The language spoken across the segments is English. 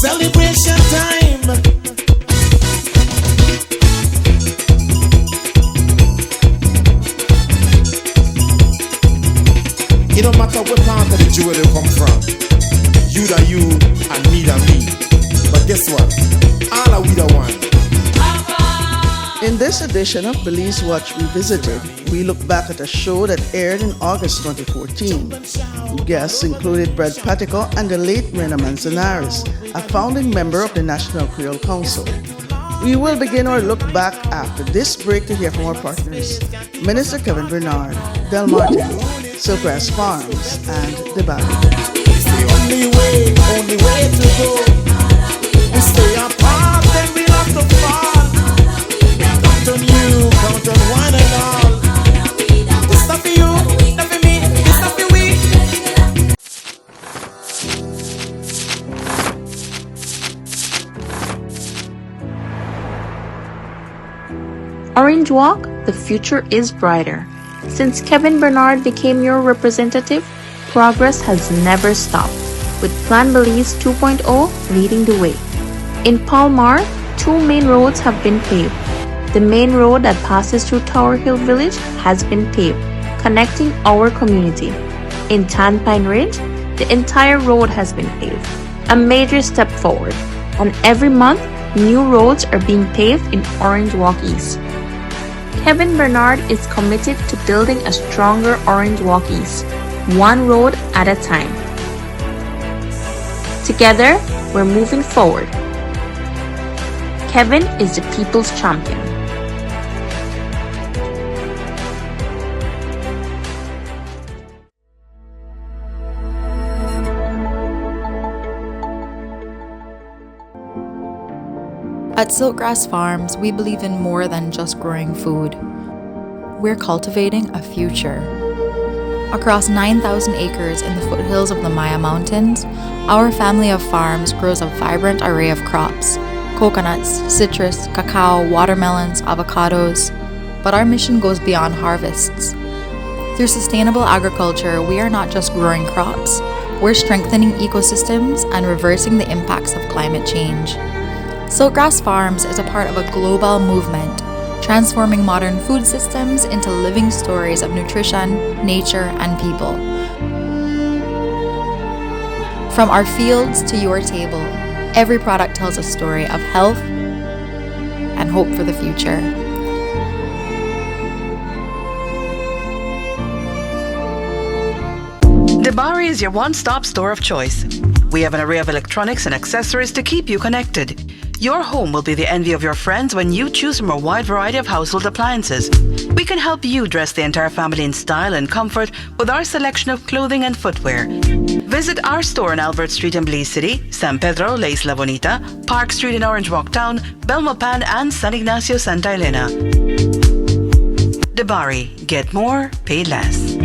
Celebration time. It don't matter what part of the jewel they come from. You da you and me da me. But guess what? All are we the one. In this edition of Belize Watch Revisited, we look back at a show that aired in August 2014. Guests included Brad Pattico and the late Myrna Manzanarez, a founding member of the National Creole Council. We will begin our look back after this break to hear from our partners, Minister Kevin Bernard, Del Martin, Silkgrass Farms, and The Barry. It's the only way to go. We stay apart, then we have to fall. Count on you, count on one and all. It's not for you, not for me, it's not for we. Orange Walk, the future is brighter. Since Kevin Bernard became your representative, progress has never stopped, with Plan Belize 2.0 leading the way. In Palmar, 2 main roads have been paved. The main road that passes through Tower Hill Village has been paved, connecting our community. In Tan Pine Ridge, the entire road has been paved, a major step forward. And every month, new roads are being paved in Orange Walk East. Kevin Bernard is committed to building a stronger Orange Walk East, one road at a time. Together, we're moving forward. Kevin is the people's champion. At Silkgrass Farms, we believe in more than just growing food. We're cultivating a future. Across 9,000 acres in the foothills of the Maya Mountains, our family of farms grows a vibrant array of crops: coconuts, citrus, cacao, watermelons, avocados. But our mission goes beyond harvests. Through sustainable agriculture, we are not just growing crops, we're strengthening ecosystems and reversing the impacts of climate change. Silkgrass Farms is a part of a global movement, transforming modern food systems into living stories of nutrition, nature, and people. From our fields to your table, every product tells a story of health and hope for the future. The Barry is your one-stop store of choice. We have an array of electronics and accessories to keep you connected. Your home will be the envy of your friends when you choose from a wide variety of household appliances. We can help you dress the entire family in style and comfort with our selection of clothing and footwear. Visit our store on Albert Street in Belize City, San Pedro, La Isla Bonita, Park Street in Orange Walk Town, Belmopan, and San Ignacio, Santa Elena. Debari, get more, pay less.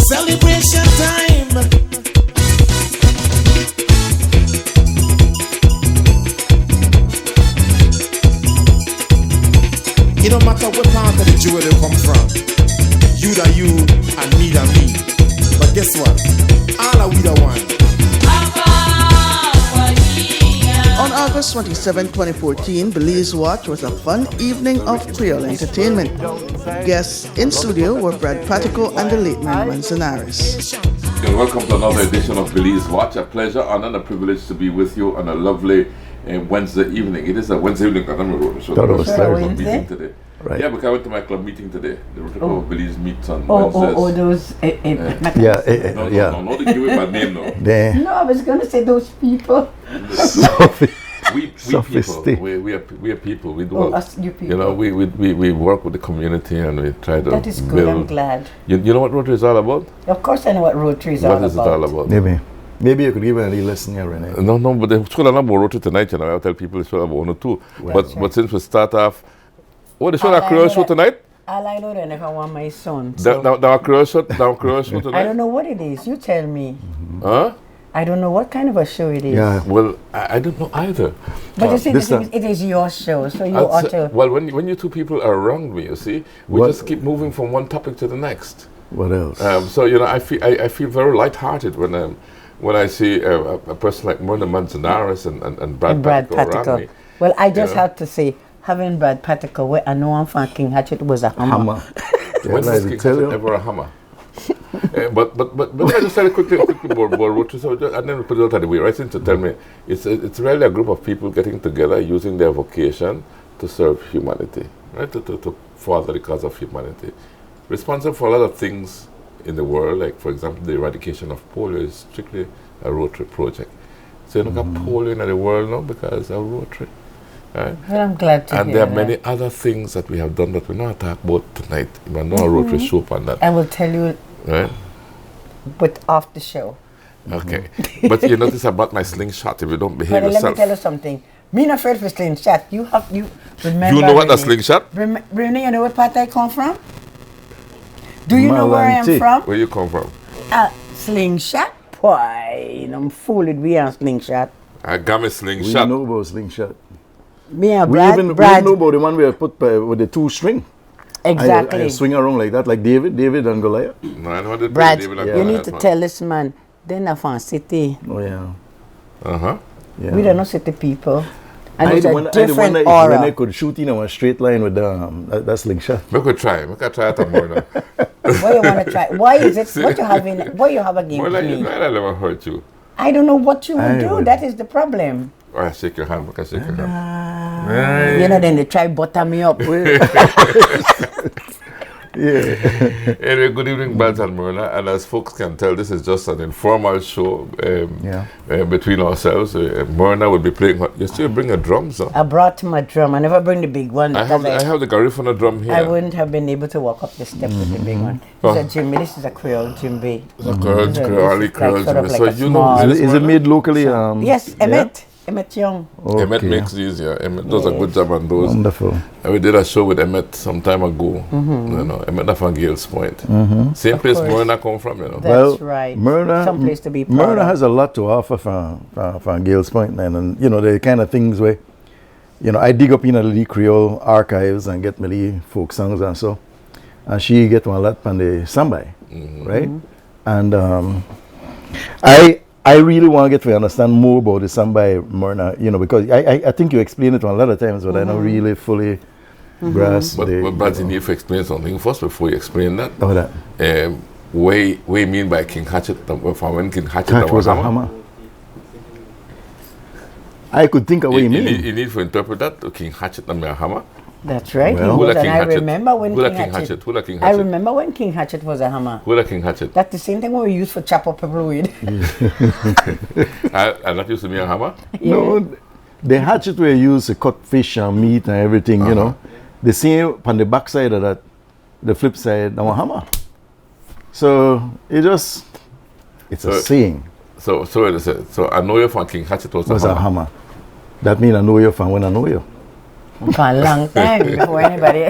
Celebration time. It don't matter what part of the jewel they come from. You da you and me da me. But guess what? All are we the one. On August 27, 2014, Belize Watch was a fun evening of Creole entertainment. Guests in studio were Brad Pattico and the late Myrna Manzanarez. And welcome to another edition of Belize Watch. A pleasure, honor, and a privilege to be with you on a lovely Wednesday evening. It is a Wednesday evening because I'm a road show. Club meeting today. Right. Yeah, because I went to my club meeting today. The Rotico Belize meets on Wednesdays. No, they give it my name now. No, I was going to say those people. we people. We are people. We do. Us, you people. You know, we work with the community and we try to. That is good. Build. I'm glad. You know what Rotary is all about? Of course, I know what Rotary is all about. What is it all about? Maybe you could give a lesson here, Renee. No, but the school are not about Rotary tonight. You know, I'll tell people it's all about one or two. Right. But since we start off, the show that Creole show tonight? All I know then if I want my son. Now Creole show tonight? I don't know what it is. You tell me. Huh? I don't know what kind of a show it is. Yeah, well, I don't know either. But you see, it is your show, so you ought to... Well, when you two people are around me, you see, we just keep moving from one topic to the next. What else? So you know, I feel very lighthearted when I see a person like Myrna Manzanarez and Brad Pattico around me. Well, I just have to say, having Brad Pattico, where I know I'm from King Hatchet was a hammer. When was King Hatchet ever a hammer? But I just said quickly about Rotary, and then we put it out of the way. Right, to tell me, it's really a group of people getting together, using their vocation to serve humanity, right? To further the cause of humanity. Responsible for a lot of things in the world, like for example, the eradication of polio is strictly a Rotary project. So you look at polio in the world now because of Rotary. Right? Well, I'm glad to hear And there are that. many other things that we have done that we're not talking about tonight. We're not a Rotary show on that. I will tell you, Right? but off the show. Okay. But you notice about my slingshot if you don't behave But yourself. let me tell you something. Me not afraid for slingshot. You remember. You know what a Renee. slingshot? Renee, you know what part I come from? Do you know where I am from? Where you come from? Slingshot? Boy, I'm fooled we on slingshot. I got me We slingshot. know about slingshot. Me and We Brad, even know about the one we have put with the 2 string. exactly. I swing around like that, like David and Goliath. No, I know what they do. Brad, David and you Goliath, need to man. tell this man, they're not from city. Oh yeah. Uh-huh. Yeah. We don't know city people. And it's a I different wonder if aura. Renee could shoot in a straight line with that slingshot. We could try. We could try it tomorrow. What you want to try? Why is it? What you have in? What you have against More like me? I never hurt you. I don't know what you would I do. would- That is the problem. I shake your hand. I can shake your hand. You know, then they try butter me up. Yeah. Anyway, good evening, Brad and Myrna. And as folks can tell, this is just an informal show between ourselves. Myrna will be playing. You still bring a drum, sir? I brought my drum. I never bring the big one I because have the Garifuna drum here. I wouldn't have been able to walk up the step with the big one. This is a Jimmy. This is a Creole Jimmy. It's a curly Like curl. sort of like So a you know small- this, Is it Myrna? made locally? Yes, Emmett Young. Emmett makes these, yeah. Emmett does a good job on those. Wonderful. And we did a show with Emmett some time ago. You know, Emmett from Gales Point. Same place course. Myrna come from, you know. That's right. Myrna, Someplace to be proud Myrna of. has a lot to offer from Gales Point, man. And, you know, the kind of things where, you know, I dig up in the Creole archives and get my folk songs and so. And she get one lot from the Sambai, right? And I really want to get to understand more about the Sambai, Myrna, you know, because I think you explained it a lot of times, but I don't really fully grasp But the... Brad, you need to explain something first before you explain that. Oh, that. What you mean by King Hatchet? From when King Hatchet That was a hammer. I could think of what you mean. You need to interpret that to King Hatchet and a hammer. That's right. Well, He was, Who and King I Hatchet? remember when Who King King Hatchet. Hatchet? Who King I Hatchet? remember when King Hatchet was a hammer. Who King Hatchet? That's the same thing we used for chop up pepper weed. And that used to be a hammer? No, the hatchet were used to cut fish and meat and everything, you know. The same on the back side of that, the flip side, that was hammer. So it's a saying. So I know you from King Hatchet was Was a hammer. That means I know you from when I know you. For a long time before anybody.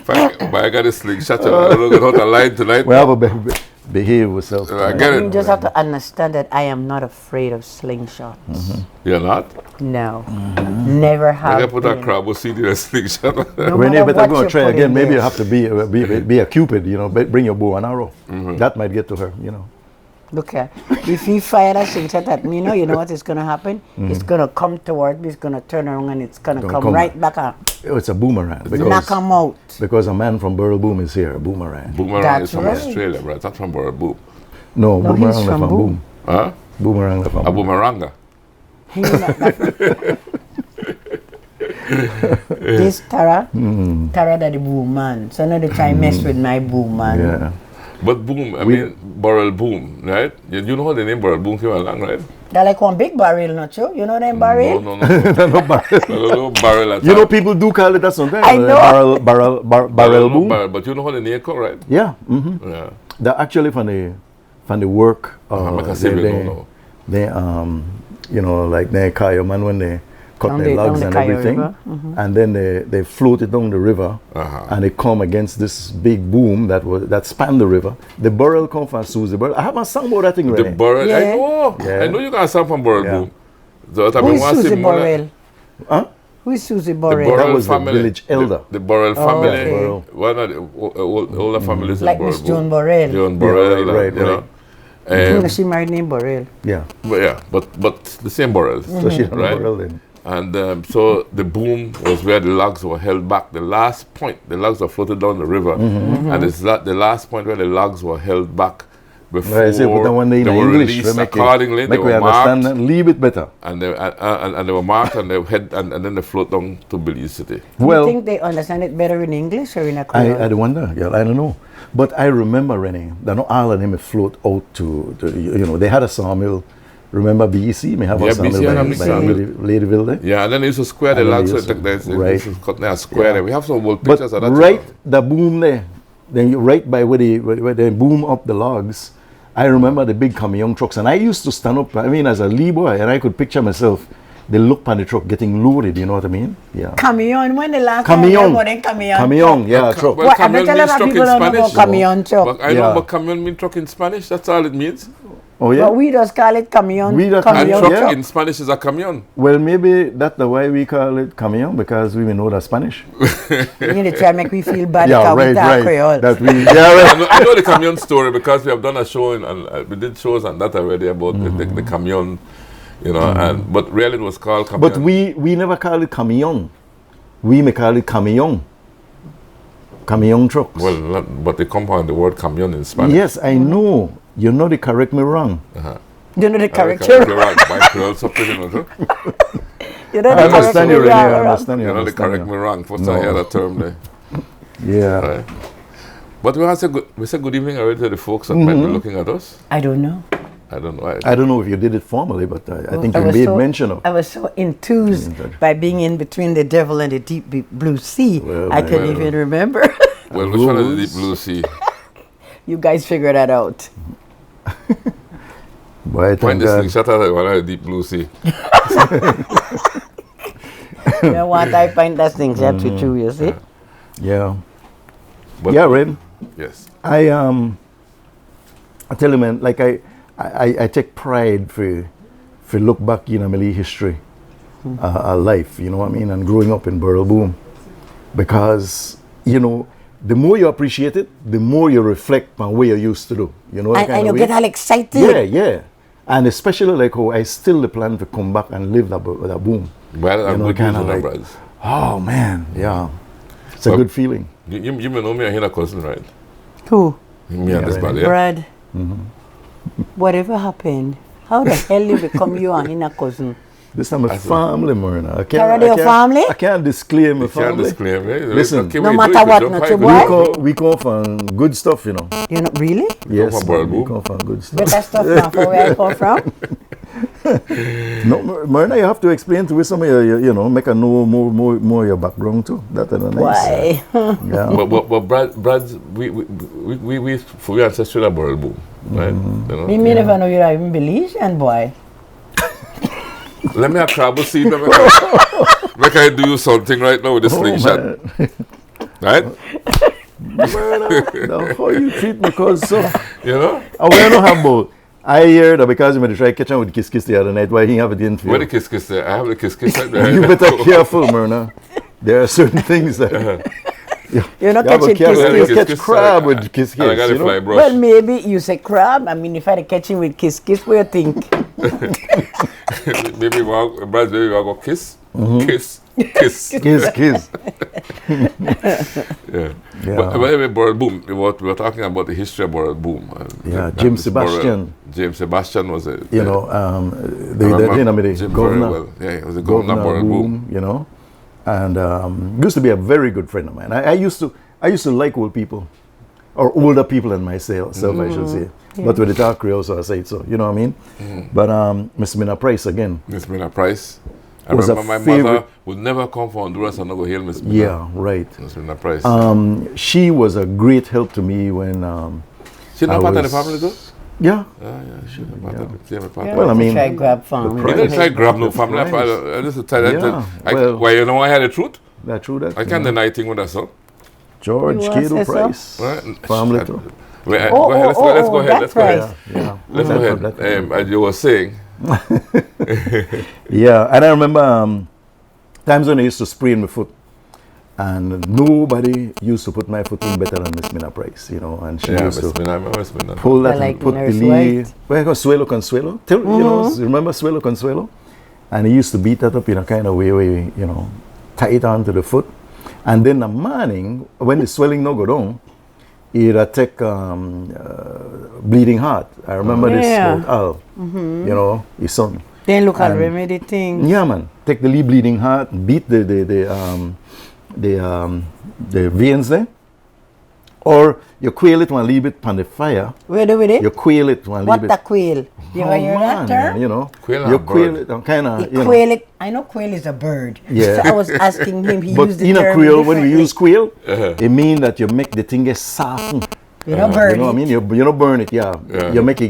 But I got a slingshot. I don't know how to lie tonight. We have to behave ourselves. I get You it. just have to understand that I am not afraid of slingshots. You're not? No. Never I have can put a been. crab seed in a slingshot. No When you matter better what go and you try put again, in maybe there. you have to be a cupid, you know, bring your bow and arrow. That might get to her, you know. Look here. If you fire that slingshot at me, you know what is going to happen? It's going to come toward me, it's going to turn around, and it's going to come right back up. Oh, it's a boomerang. Knock 'em out. Because a man from Burrell Boom is here, a boomerang. Boomerang That's is from right. Australia, right? That's from Boom. No, No, boomerang he's is from from Boom. Boom. Huh? Boomerang is from A Boom. boomeranga. He's not that. This Tara that the boom man. So now they try mess with my boom man. Yeah. But Boom, I mean, Burrell Boom, right? You know how the name Burrell Boom came along, right? They're like one big barrel, not you? You know them barrel? No. No barrel at You all. know, people do call it that sometimes. I know. Barrel boom. But you know how the name come, right? Yeah. Yeah. They're actually from the work. Make a save it, no. They you know, like they Kayo man when they cut Down their the- logs down and the Kayo everything, River. and then they float it down the river, and they come against this big boom that spanned the river. The burrel come from Susie Burrell. I have a song about that thing, The really. Burrell, Yeah. I know you got some from Burrell Yeah. Boom. So I Who is want to Susie see more. Borrell? Huh? Who is Susie The Borrell? Borrell That was the family. village elder. The Borrell family. okay. Borrell. One of the older families in Like Borrell. Miss Joan Borrell. Joan Borrell, right, you know. She married name Borrell. Yeah. But the same Borrell. So she had a Right. Borrell then. And so the boom was where the logs were held back. The last point, the logs were floated down the river, and it's the last point where the logs were held back before Right, so put that one in they were English. released Make accordingly. They we were understand marked, that a little bit better. and they were marked, and then they float down to Belize City. Do Well, you think they understand it better in English or in a Creole? I wonder, yeah, I don't know. But I remember, Renee, that no all of them float out to they had a sawmill. Remember BC? May have Yeah, a sawmill BC by, had a by sawmill. Ladyville there. Yeah, and then they used to square the And then logs. they So used to- they right. used to cut there, square them. We have some old But pictures of that. right, the boom there, then you right by where they boom up the logs. I remember the big camion trucks, and I used to stand up. I mean, as a Lee boy, and I could picture myself. They look on the truck getting loaded. You know what I mean? Yeah. Camion. When the last Camion. time I camion? Camion, yeah, truck. Well, What? I camion bet a lot means of truck in people don't know about Spanish. camion truck. But I know Yeah. about camion mean truck in Spanish. That's all it means. Oh yeah. But we just call it camion. We just And Camion, truck yeah. in Spanish is a camion. Well, maybe that's the why we call it camion, because we may know the Spanish. You need to try make we feel bad Yeah, because we right, talk right. Creole. That we, yeah, right. I know the camion story because we have done a show and we did shows on that already about the camion, you know. But really it was called camion. But we never call it camion. We may call it camion. Camion trucks. Well, but they compound the word camion in Spanish. Yes, I know. You know they correct me wrong. You know the Correct. character. By Creole something, you know. You know I the understand you, character. Renee. I Yeah, understand you. You know, they understand correct you. me wrong. First No. I heard a term there. Yeah. Right. But we said good evening already to the folks that might be looking at us. I don't know. I don't know. I don't know if you did it formally, but I think I you was made so- mention of. I was so enthused by being in between the devil and the deep blue sea. Well, I couldn't well. even remember. Well, which one is the deep blue sea? You guys figure that out. Boy, I Point thank this thing, God. shut out one of the deep blue sea. You know what? I find that things that with you, you see? Yeah. But Yeah, Ren. yes. I tell you, man, like I take pride for look back in my history, our life, you know what I mean, and growing up in Burrell Boom, because the more you appreciate it, the more you reflect on what you used to do, you know. that And kind you of get way. all excited. Yeah, and especially like how I still plan to come back and live that boom. Well, I'm good kinda news, like- brothers. Oh man, yeah, it's a Well, good feeling. You may know me and Hina cousin, right? Who? Me Yeah, and this right. bad, yeah? Brad. Whatever happened? How the hell you become you and Hina cousin? This time a family, Myrna. Already a family? I can't disclaim a You can't family. disclaim, eh? Listen, Okay, no we do matter it, we what, don't not fight, your we boy. do it. We come from good stuff, you know. You know, really? Yes, from Burrell we Boom? come from good stuff. Better stuff now for where I come from. No, Myrna, you have to explain to us some of your, make a know more your background too. That is nice. Why? Yeah. But Brad's, we for your ancestral Burrell Boom, right? You know? Me never know you're even Belizean boy. Let me have trouble see them. Make I do you something right now with the slingshot, man. right? Myrna, now how you treat me, cause so. You know? I want to have both. I hear that because you made to try catch him with kiss the other night. Why he have it in for Where the you? kiss there? I have the kiss right there. You better careful, Myrna. There are certain things that You're not you have to catching careful. kiss You catch crab with kiss. And I got a fly brush. Well, maybe you say crab. I mean, if I catch him with kiss, what do you think? Maybe Brad's baby will go kiss. Kiss. Kiss. Yeah. Yeah. But anyway, Burrell Boom. We were talking about the history of Burrell Boom. Yeah, And James this Burrell- Sebastian. James Sebastian was a You know, the Jim very governor. well. Yeah, he was the governor of Burrell Boom. you know, and used to be a very good friend of mine. I used to like old people, or older than than myself, I should say. But with the talk Creole, so I say it so. You know what I mean? But Miss Mina Price again. Miss Myrna Price. I Was a remember my favorite- mother would never come from Honduras and not go hail Miss Myrna. Yeah, right. Miss Myrna Price. She was a great help to me when. She not I part of the was- family though? Yeah. Yeah, she's not part of the same part. Yeah, Well, I mean, try grab farm. the You didn't try grab no The family. price. I just tell that. Yeah, well- Why you know I had the truth? That's true. That I can't deny thing with that son. George You wanna Cato say so? Price. Right? Family too. Wait, Oh, go ahead. Let's go ahead. that Let's go ahead. price. Yeah. Let's go ahead. As you were saying, Yeah, and I remember times when I used to spray in my foot, and nobody used to put my foot in better than Miss Mina Price, you know, and she used to pull that and put the lead. Well, Suelo Consuelo, you know, remember Suelo Consuelo? And he used to beat that up in a kind of way where, you know, tie it onto the foot. And then the morning, when the swelling no go down, he'd take bleeding heart. I remember this with Al, you know, his son. Then look at remedy things. Yeah, man. Take the bleeding heart, beat the veins there, or you quail it and leave it on the fire. Where do we do? You quail it and leave it. What the quail? You ever hear that term? You know, quail you quail it and kind of. Quail it. I know quail is a bird. Yeah. So I was asking him. He but used the in term a quail, when we differently. use quail, it means that you make the thing get soften. You don't burn You know what I mean? You don't burn it. Yeah. You make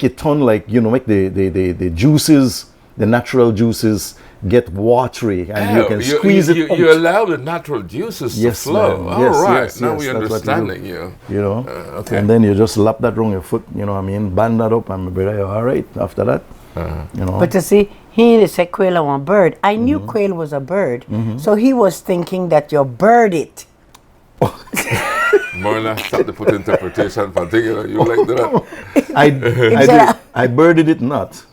it turn like, you know, make the juices, the natural juices, get watery, and you can squeeze it. You allow the natural juices to flow. All right, now we understanding you. You know, okay. And then you just lap that around your foot. You know what I mean? Band that up, and be all right after that. You know. But you see, he said quail on a bird. I knew quail was a bird, so he was thinking that you bird it. Myrna, stop the put interpretation for thinking you like that. I birded it not.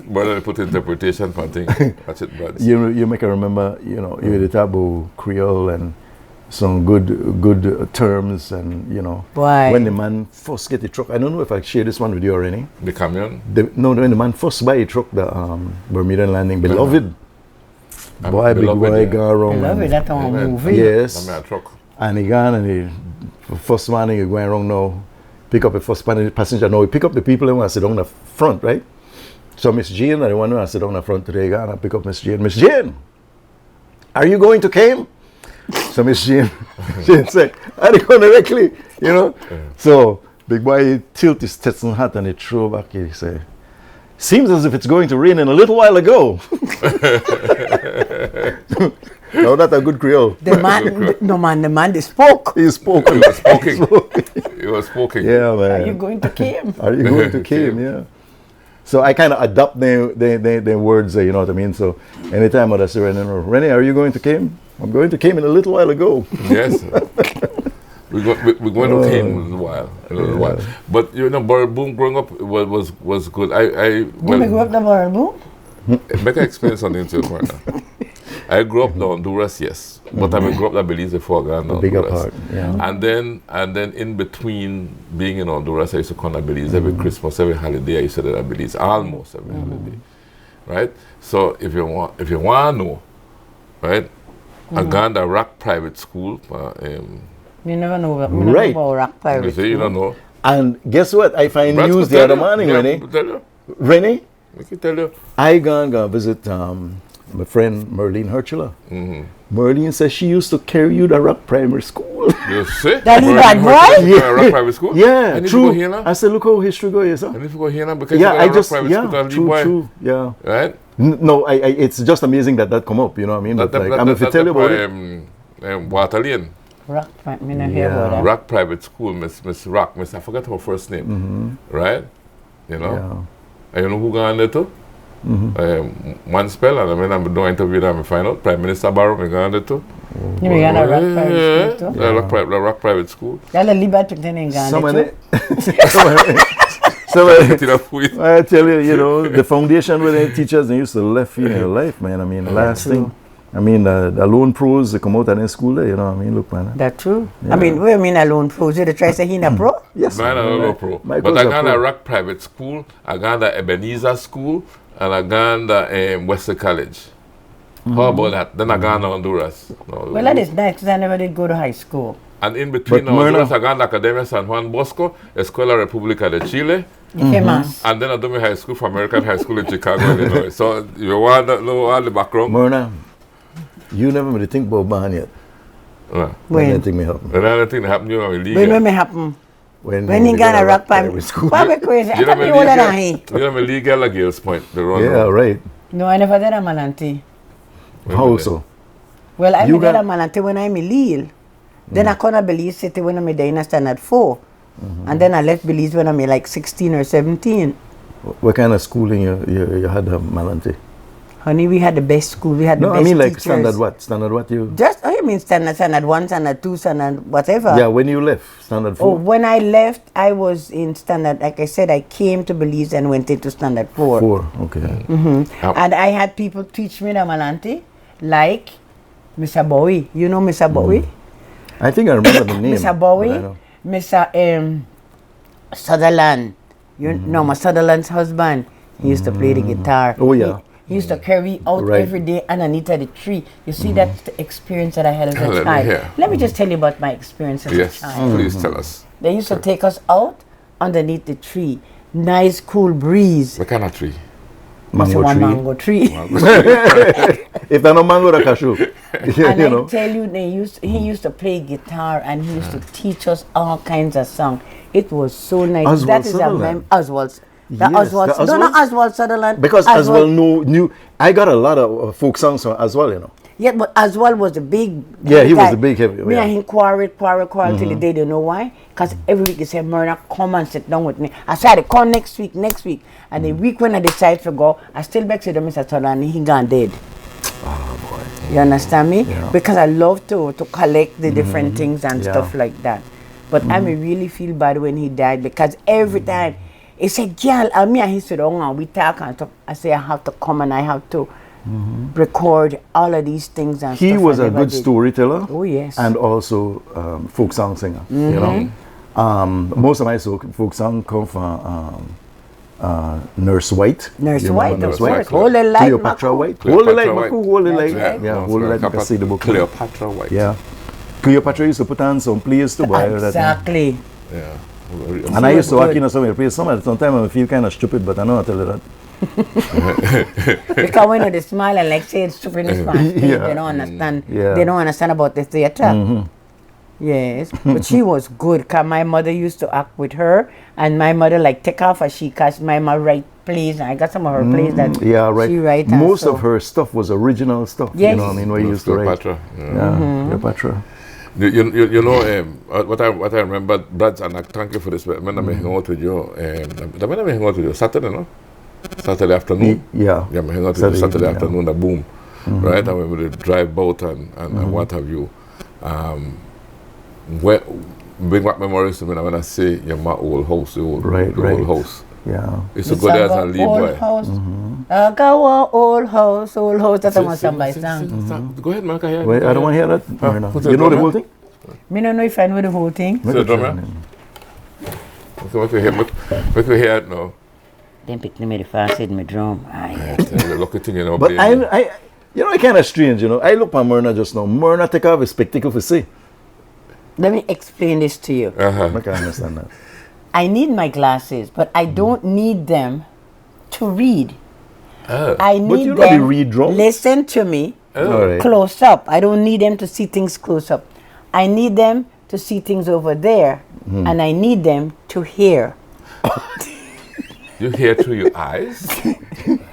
Myrna put interpretation for thinking. That's it, bad. You make her remember, you know, you had Taboo Creole and some good terms, and you know. Why? When the man first get the truck, I don't know if I shared this one with you already. The camion? When the man first buy a truck, the Bermudan Landing, beloved. Boy, big boy, go around. Beloved, that's our movie. Yes. Truck. And he gone and he first morning he going around now, pick up the first passenger. Now he pick up the people who want to sit down the front, right? So Miss Jane, I want to sit down the front today, gone and pick up Miss Jane. Miss Jane, are you going to came? So Miss Jane said, are you going directly? You know? So big boy he tilt his Stetson hat and he throw back, he say, seems as if it's going to rain in a little while ago. No, that's a good Creole. The man spoke. He spoke. He was speaking. He was speaking. Yeah, man. Are you going to came? Are you going to came? Yeah. So I kind of adopt the words, you know what I mean? So anytime I say, Renee, are you going to came? I'm going to came in a little while ago. Yes. We're going to came in a little while. But you know, Boom growing up was good. You grew up the Boom? Make I explain something to you, Myrna. I grew up in Honduras, yes, but I grew up in Belize before I got to Honduras. Bigger part, yeah. And then in between being in Honduras, I used to come to Belize every Christmas, every holiday. I used to do that Belize almost every holiday, right? So if you want to know, right, I got to Rock Private School. You never know about Rock Private School. You don't know. And guess what? I find news the other morning, Renee. Renee, I can tell you. I gonna visit my friend Merlene Herschler. Merlene says she used to carry you to Rock Primary School. You see? That is bad boy? Yeah. Rock Private School? Yeah, I need true. to go here now. I said, look how history go here, sir. I need to go here now because Yeah, you I got just, Rock Private yeah, School, true, yeah. Right? No, it's just amazing that come up, you know what I mean? But like, I'm going to tell you about it. Water Lane. Rock Private School, Miss Rock, I forgot her first name, right? You know? Yeah. And you know who got on there too? One spell, and I'm doing interview and I find out Prime Minister Barrow got on there too. You got a Rock Private School too? The Rock Private School. That's a Liberty thing got on there too. I tell you, you know, the foundation where the teachers they used to left you in your life, man. I mean, last thing. I mean, the lone pros, they come out of the school there, you know what I mean? Look, man. That's true. Yeah. I mean, what do you mean a lone pros? You try to say he's a pro? Yes. Man, I'm a pro. But I got a Rock Private School, I got the Ebenezer School, and I got the Western College. How about that? Then I got to Honduras. Well, that is nice because I never did go to high school. And in between Honduras, I got the Academia San Juan Bosco, Escuela República de Chile. And then I do my high school for American High School in Chicago, Illinois. So you want to know all the background? Myrna, you never really think about Bahan yet. When anything may happen. When anything happen, you know, illegal. When may happen? When you got a Rock Private School. Why crazy? I thought you older than him. You know, illegal at Gales Point. Yeah, right. No, I never did a Malante. How so? Well, I did a Malante when I'm in Lille. Then I come to Belize City when I'm in standard 4. And then I left Belize when I'm like 16 or 17. What kind of schooling you had at Malante? Honey, we had the best school. We had the No, best I mean like teachers. standard what? Standard what you? Just, oh, you mean standard 1, standard 2, standard whatever. Yeah, when you left, standard 4. Oh, when I left, I was in standard, like I said, I came to Belize and went into standard 4. 4, okay. And I had people teach me the Malante, like Mr. Bowie. You know Mr. Bowie? I think I remember the name. Mr. Bowie, Mr. Sutherland. You know, my Sutherland's husband. He used to play the guitar. Oh, yeah. He used to carry out every day underneath of the tree. You see, that's the experience that I had as a child. Let me just tell you about my experience as a child. Please tell us. They used to take us out underneath the tree. Nice, cool breeze. What kind of tree? Mango tree. If there no mango, the cashew. And I tell you, he used to play guitar and he used to teach us all kinds of songs. It was so nice. Oswald that is Sutherland. Oswald. Yes, Oswald. No, not Oswald Sutherland. Because Oswald knew. I got a lot of folk songs from Oswald, you know. Yeah, but Oswald was the big. Yeah, he was the big heavy. Me and him quarrel till the day. Do you know why? Because every week he said, Myrna, come and sit down with me. I said, come next week. And the week when I decide to go, I still back to the Mr. Sutherland and he gone dead. Oh, boy. You understand me? Yeah. Because I love to collect the different things and stuff like that. But I may really feel bad when he died because every time he said, girl, and me and he said, oh, we talk and talk. I say, I have to come and I have to record all of these things and He stuff. was a good storyteller. Oh, yes. And also folk song singer, you know. Most of my folk song come from Nurse White. Nurse White. Holy Light. Cleopatra White. Holy Light. Holy Light. Yeah, Holy Light. I see the book. Cleopatra White. Yeah. Cleopatra used to put on some plays too. Exactly. Yeah. And I used to walk in some of the plays. Sometimes I feel kind of stupid, but I know I tell you that. Because when they smile and like say it's stupid, they don't understand. They don't understand about the theater. Yes, but she was good. Cause my mother used to act with her, and my mother like take off her she cause my mother write plays. And I got some of her plays that she write. Most of her stuff was original stuff. Yes. You know what I mean? Where you used to write. Cleopatra. You know what I remember, Brad, and I thank you for this. When I hang out with you, when I hang out with you Saturday, no? Saturday afternoon. Yeah. I hang out with you Saturday afternoon. The boom, right? And we would drive boat and what have you. Bring back memories to me when I say my old house, the old house. Yeah. It's a good as and leave boy. Old house. That's what somebody sang. Go ahead, man. Wait, I don't want to hear that. You know the whole thing? Me don't know if I know the whole thing. So drummer. So what we hear it now? Then pick me the fast in my drum. Lucky thing, you know. But I kind of strange, you know. I look at Myrna just now. Myrna take off a spectacle for see. Let me explain this to you. I can understand that. I need my glasses, but I don't need them to read. I need them. Read drum? Listen to me. Right. Close up. I don't need them to see things close up. I need them to see things over there, and I need them to hear. You hear through your eyes?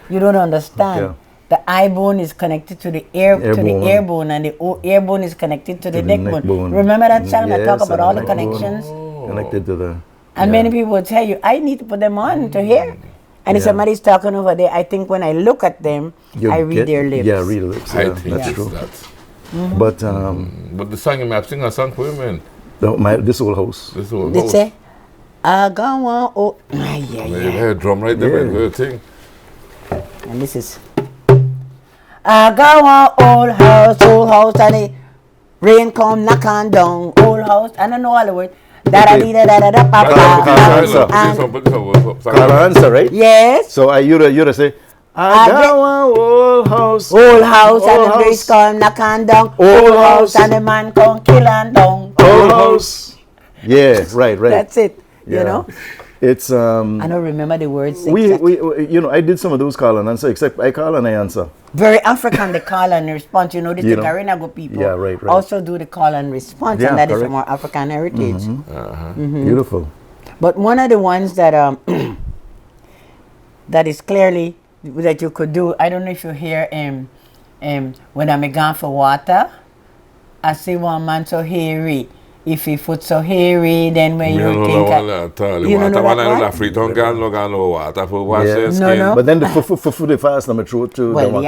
You don't understand. Okay. The eye bone is connected to the air bone, and the air bone is connected to the neck bone. Remember that song that talk about all the connections? Connected to the. And many people will tell you, I need to put them on to hear. And if somebody's talking over there, I think when I look at them, I read their lips. Yeah, read the lips. I think that's true. But But the song, I'm singing a song for you, man. This old house. This old They house. say, I go on. Oh, yeah. Drum right there, good thing. And this is, I go on old house, and the rain come knock on down. Old house, I don't know all the words. Answer, right? Yes. So you say, I got one old house. Old house, and the breeze come knock on down. Old house, and the man come kill and down. Old house. Yeah, right. That's it. You know. It's I don't remember the words. We I did some of those call and answer, except I call and I answer. Very African, the call and response. You know, the Ticarago people also do the call and response, and that is a more African heritage. Beautiful. But one of the ones that that is clearly that you could do, I don't know if you hear when I'm gone for water, I see one man so hairy. if he foot so hairy, then when you think you don't know that free tongue no water for wash their skin. No. But then the foot they fast on my throat too. Well,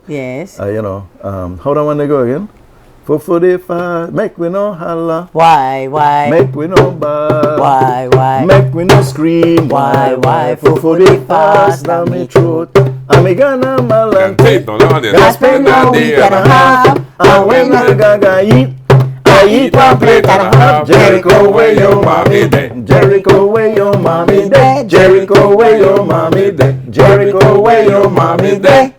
yes. You know, how do I want to go again? For the fast, make we no holla. Why? Make we no bad. Why? Make we no scream. Why? For the fast on my throat. I'm gonna malante. I spend a week and a half. And when I gaga eat, I eat one plate and a half. Jericho, where your mommy dey? Jericho, where your mommy dey? Jericho, where your mommy dey? Jericho, where your mommy dey?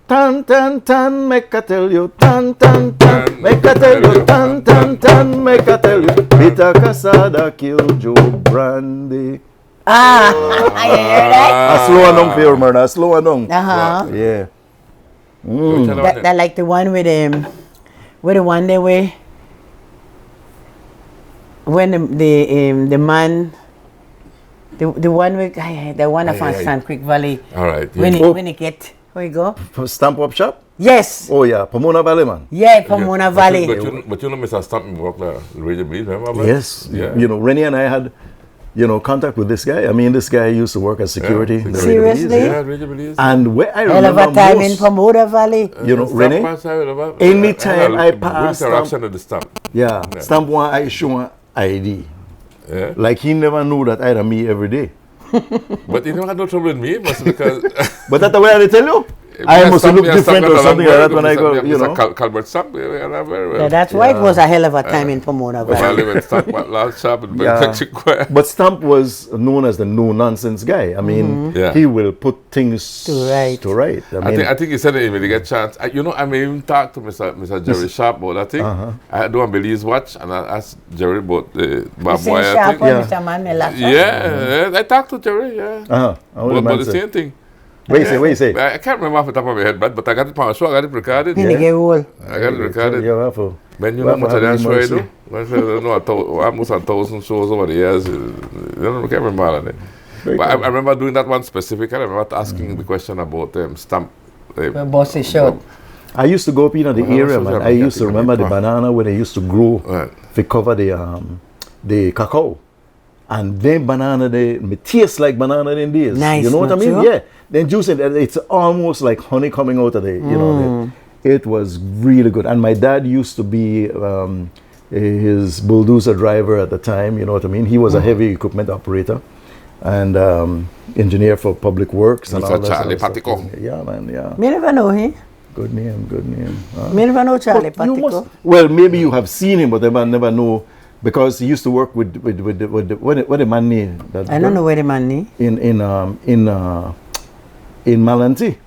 Tan tan tan, make I tell you, tan tan tan, make I tell you, tan tan tan, make I tell you. Bitter Casada killed Joe Brandy. You hear that? A slow down for you, Myrna. Slow down. Yeah. That like the one with the one they way when the man. The one with the one of Sand Creek Valley. All right. When he get. Where you go? Stamp Up Shop? Yes. Oh, yeah. Pomona Valley, man. Yeah, Pomona Valley. But you know, Mr. Stamp work there. Radio Belize, remember? Yes. Yeah. You know, Rennie and I had, contact with this guy. I mean, this guy used to work as security. Yeah. Seriously? Yeah, Radio Belize. And where I remember remember hell of a time in Pomona Valley. Rennie, anytime I pass Stamp. Of the Stamp. Yeah. Stamp one, I show an ID. Yeah. Like he never knew that I'd me every day. But he never had no trouble with me, because... But that's the way I tell you. I must look different or something like that when I go, Calvert Stamp, that's why it was a hell of a time in Pomona Valley. I live in Stamp, last shop in But Stamp was known as the no-nonsense guy. I mean, he will put things to right. I think he said it when he get a chance. I may even talk to Mr. Jerry Sharp about that thing. I do a Belize Watch, and I asked Jerry about the barbed wire thing. Yeah, I talked to Jerry, about the same thing. What you say? I can't remember off the top of my head, but I got it on the show. I got it recorded. I got it recorded. When you know much of that show I do? Almost 1,000 shows over the years. I can't remember that. But I remember doing that one specific. I remember asking the question about Stamp. Bossy show. I used to go up in the area, man. I used to remember the banana when they used to grow to cover the cacao. And then banana, they taste like banana in days. Nice, you know what I mean? Sure? Yeah. Then juice it's almost like honey coming out of the, it was really good. And my dad used to be his bulldozer driver at the time, you know what I mean? He was a heavy equipment operator and engineer for public works. And all that Charlie Pattico. Yeah, man, yeah. Me never know him. Good name. Me never know Charlie Pattico. Well, maybe you have seen him, but never know. Because he used to work with the man name. I don't know where the man name. In Malantee.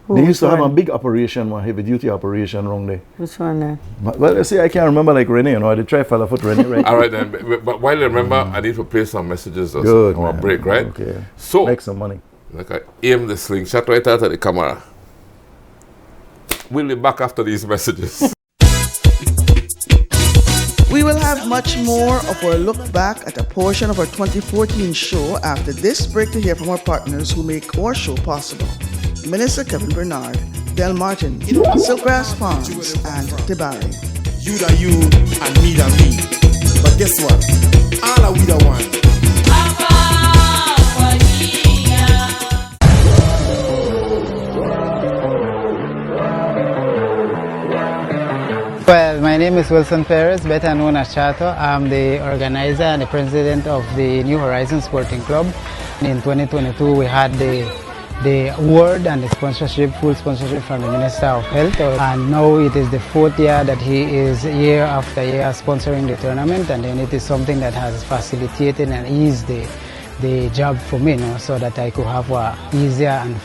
They used to have a big operation, one heavy duty operation around there. Which one then? Well, I say I can't remember like Rennie, I did try fella foot Rennie, right? All right then, but while I remember, I need to play some messages on a break, right? Okay. So make some money. Like I aim the slingshot right out of the camera. We'll be back after these messages. We will have much more of our look back at a portion of our 2014 show after this break to hear from our partners who make our show possible. Minister Kevin Bernard, Del Martin, Silkgrass Farms, and Tibari. You da you and me da me. But guess what? All are we the one. Well, my name is Wilson Perez, better known as Chato. I'm the organizer and the president of the New Horizons Sporting Club. In 2022, we had the award and the sponsorship, full sponsorship from the Minister of Health. And now it is the fourth year that he is year after year sponsoring the tournament, and then it is something that has facilitated and eased the job for me, so that I could have a easier and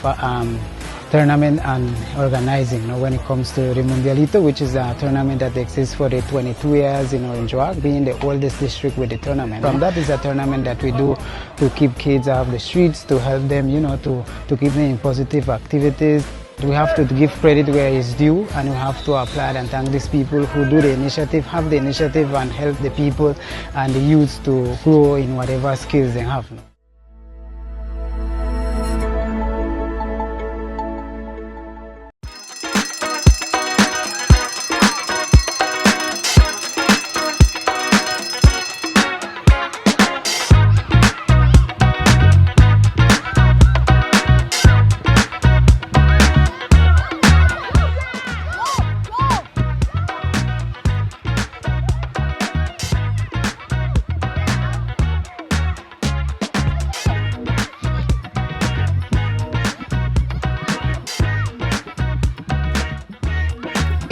tournament and organizing, when it comes to the Mundialito, which is a tournament that exists for the 22 years in Orange Walk, being the oldest district with the tournament. From that is a tournament that we do to keep kids off the streets, to help them, to keep them in positive activities. We have to give credit where it's due, and we have to applaud and thank these people who do the initiative, have the initiative, and help the people and the youth to grow in whatever skills they have.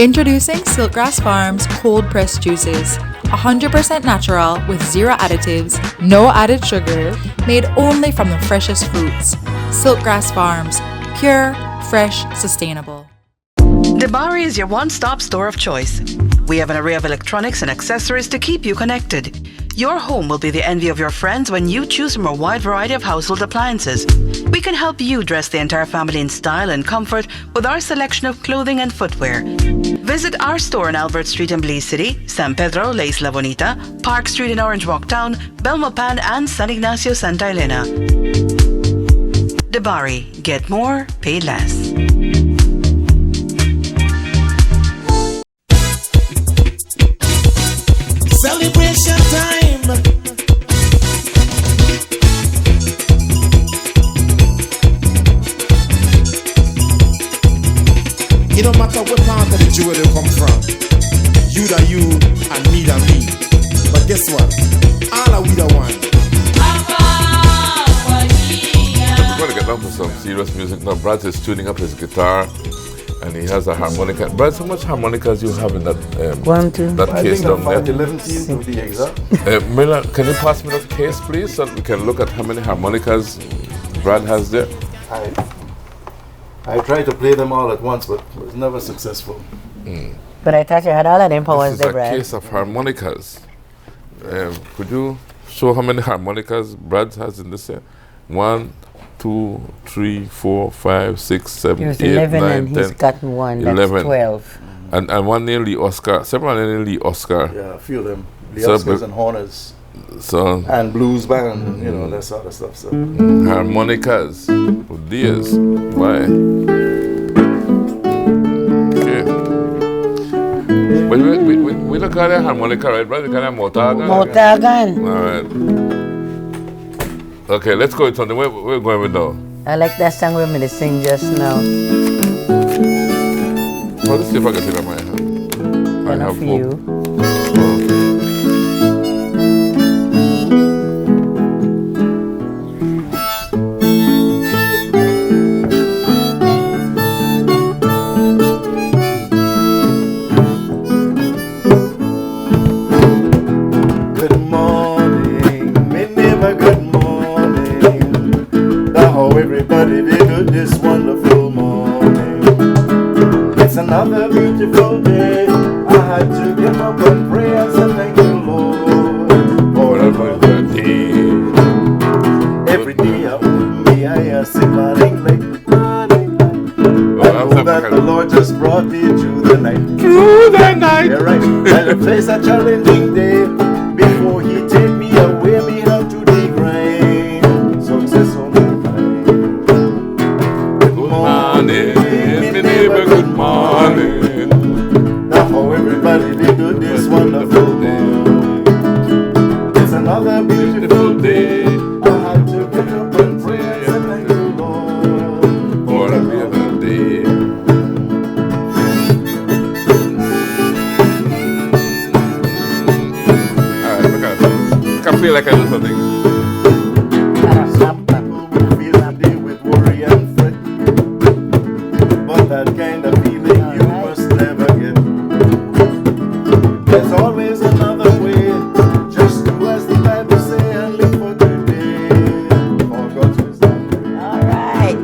Introducing Silkgrass Farms cold pressed juices. 100% natural with zero additives, no added sugar, made only from the freshest fruits. Silkgrass Farms, pure, fresh, sustainable. Debari is your one-stop store of choice. We have an array of electronics and accessories to keep you connected. Your home will be the envy of your friends when you choose from a wide variety of household appliances. We can help you dress the entire family in style and comfort with our selection of clothing and footwear. Visit our store on Albert Street in Belize City, San Pedro, La Isla Bonita, Park Street in Orange Walk Town, Belmopan, and San Ignacio, Santa Elena. Debari, get more, pay less. Celebration time. It don't matter what part of the jewel you come from. You da you and me da me. But guess what? All are we the one. We're going to get down to some serious music now. Brad is tuning up his guitar. And he has a harmonica. Brad, how much harmonicas you have in that that case down there? 11 to be exact. Myrna, can you pass me that case, please, so that we can look at how many harmonicas Brad has there? I tried to play them all at once, but it was never successful. But I thought you had all of them powers there, Brad. This is a case of harmonicas. Could you show how many harmonicas Brad has in this here? 1, 2, 3, 4, 5, 6, 7, 8, 11 9, and 10, he's gotten one. 11. That's 12. And one named Lee Oscar. Several named Lee Oscar. Yeah, a few of them. The So, Oscars and Horners. So And blues band, you know, that sort of stuff. So. harmonicas. Oh dears. Why? Okay. But we don't call it harmonica, right, brother? We call it motagan. Motagan. All right. Okay, let's go with something. Where we're going with now? I like that song we're going to sing just now. Well, let's see if I can take out my hand. I have for hope. you. Good morning, me neighbor, good morning. How everybody they do this wonderful morning. It's another beautiful day. I had to get up and pray and say thank you, Lord, for another day. Every day I open me eyes, smiling like morning. I know that the Lord just brought me through the night. Through the night. Yeah, right. And to face a challenging day before He take me away, me have to the grind. Success on the mind. Good morning, me neighbor. Good morning. Now how everybody they do this wonderful morning. It's another beautiful day. I had to get up and pray and say thank you, Lord, For another day. Alright, look at it. I can feel like I do something. feel the day with worry and fret. But that kind of feeling you must never get. There's always another way. Just do as the Bible say and live for today. For God's wisdom. All right.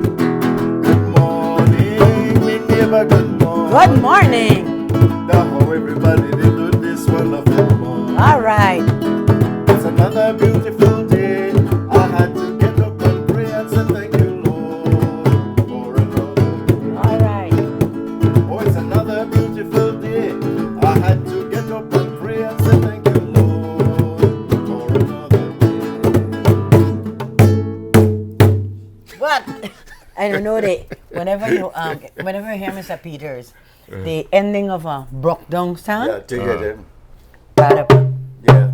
Good morning, me neighbor, good morning. Good morning. Now how everybody they do this wonderful morning. All right. It's another beautiful day. I had to get up and pray and say thank you, Lord, for another day. All right. Oh, it's another beautiful day. I had to get up and pray and say thank you, Lord, for another day. What? I don't know that whenever you hear Mr. Peters, the ending of a broke down song, Yeah, take it in. ba-da-ba. Yeah.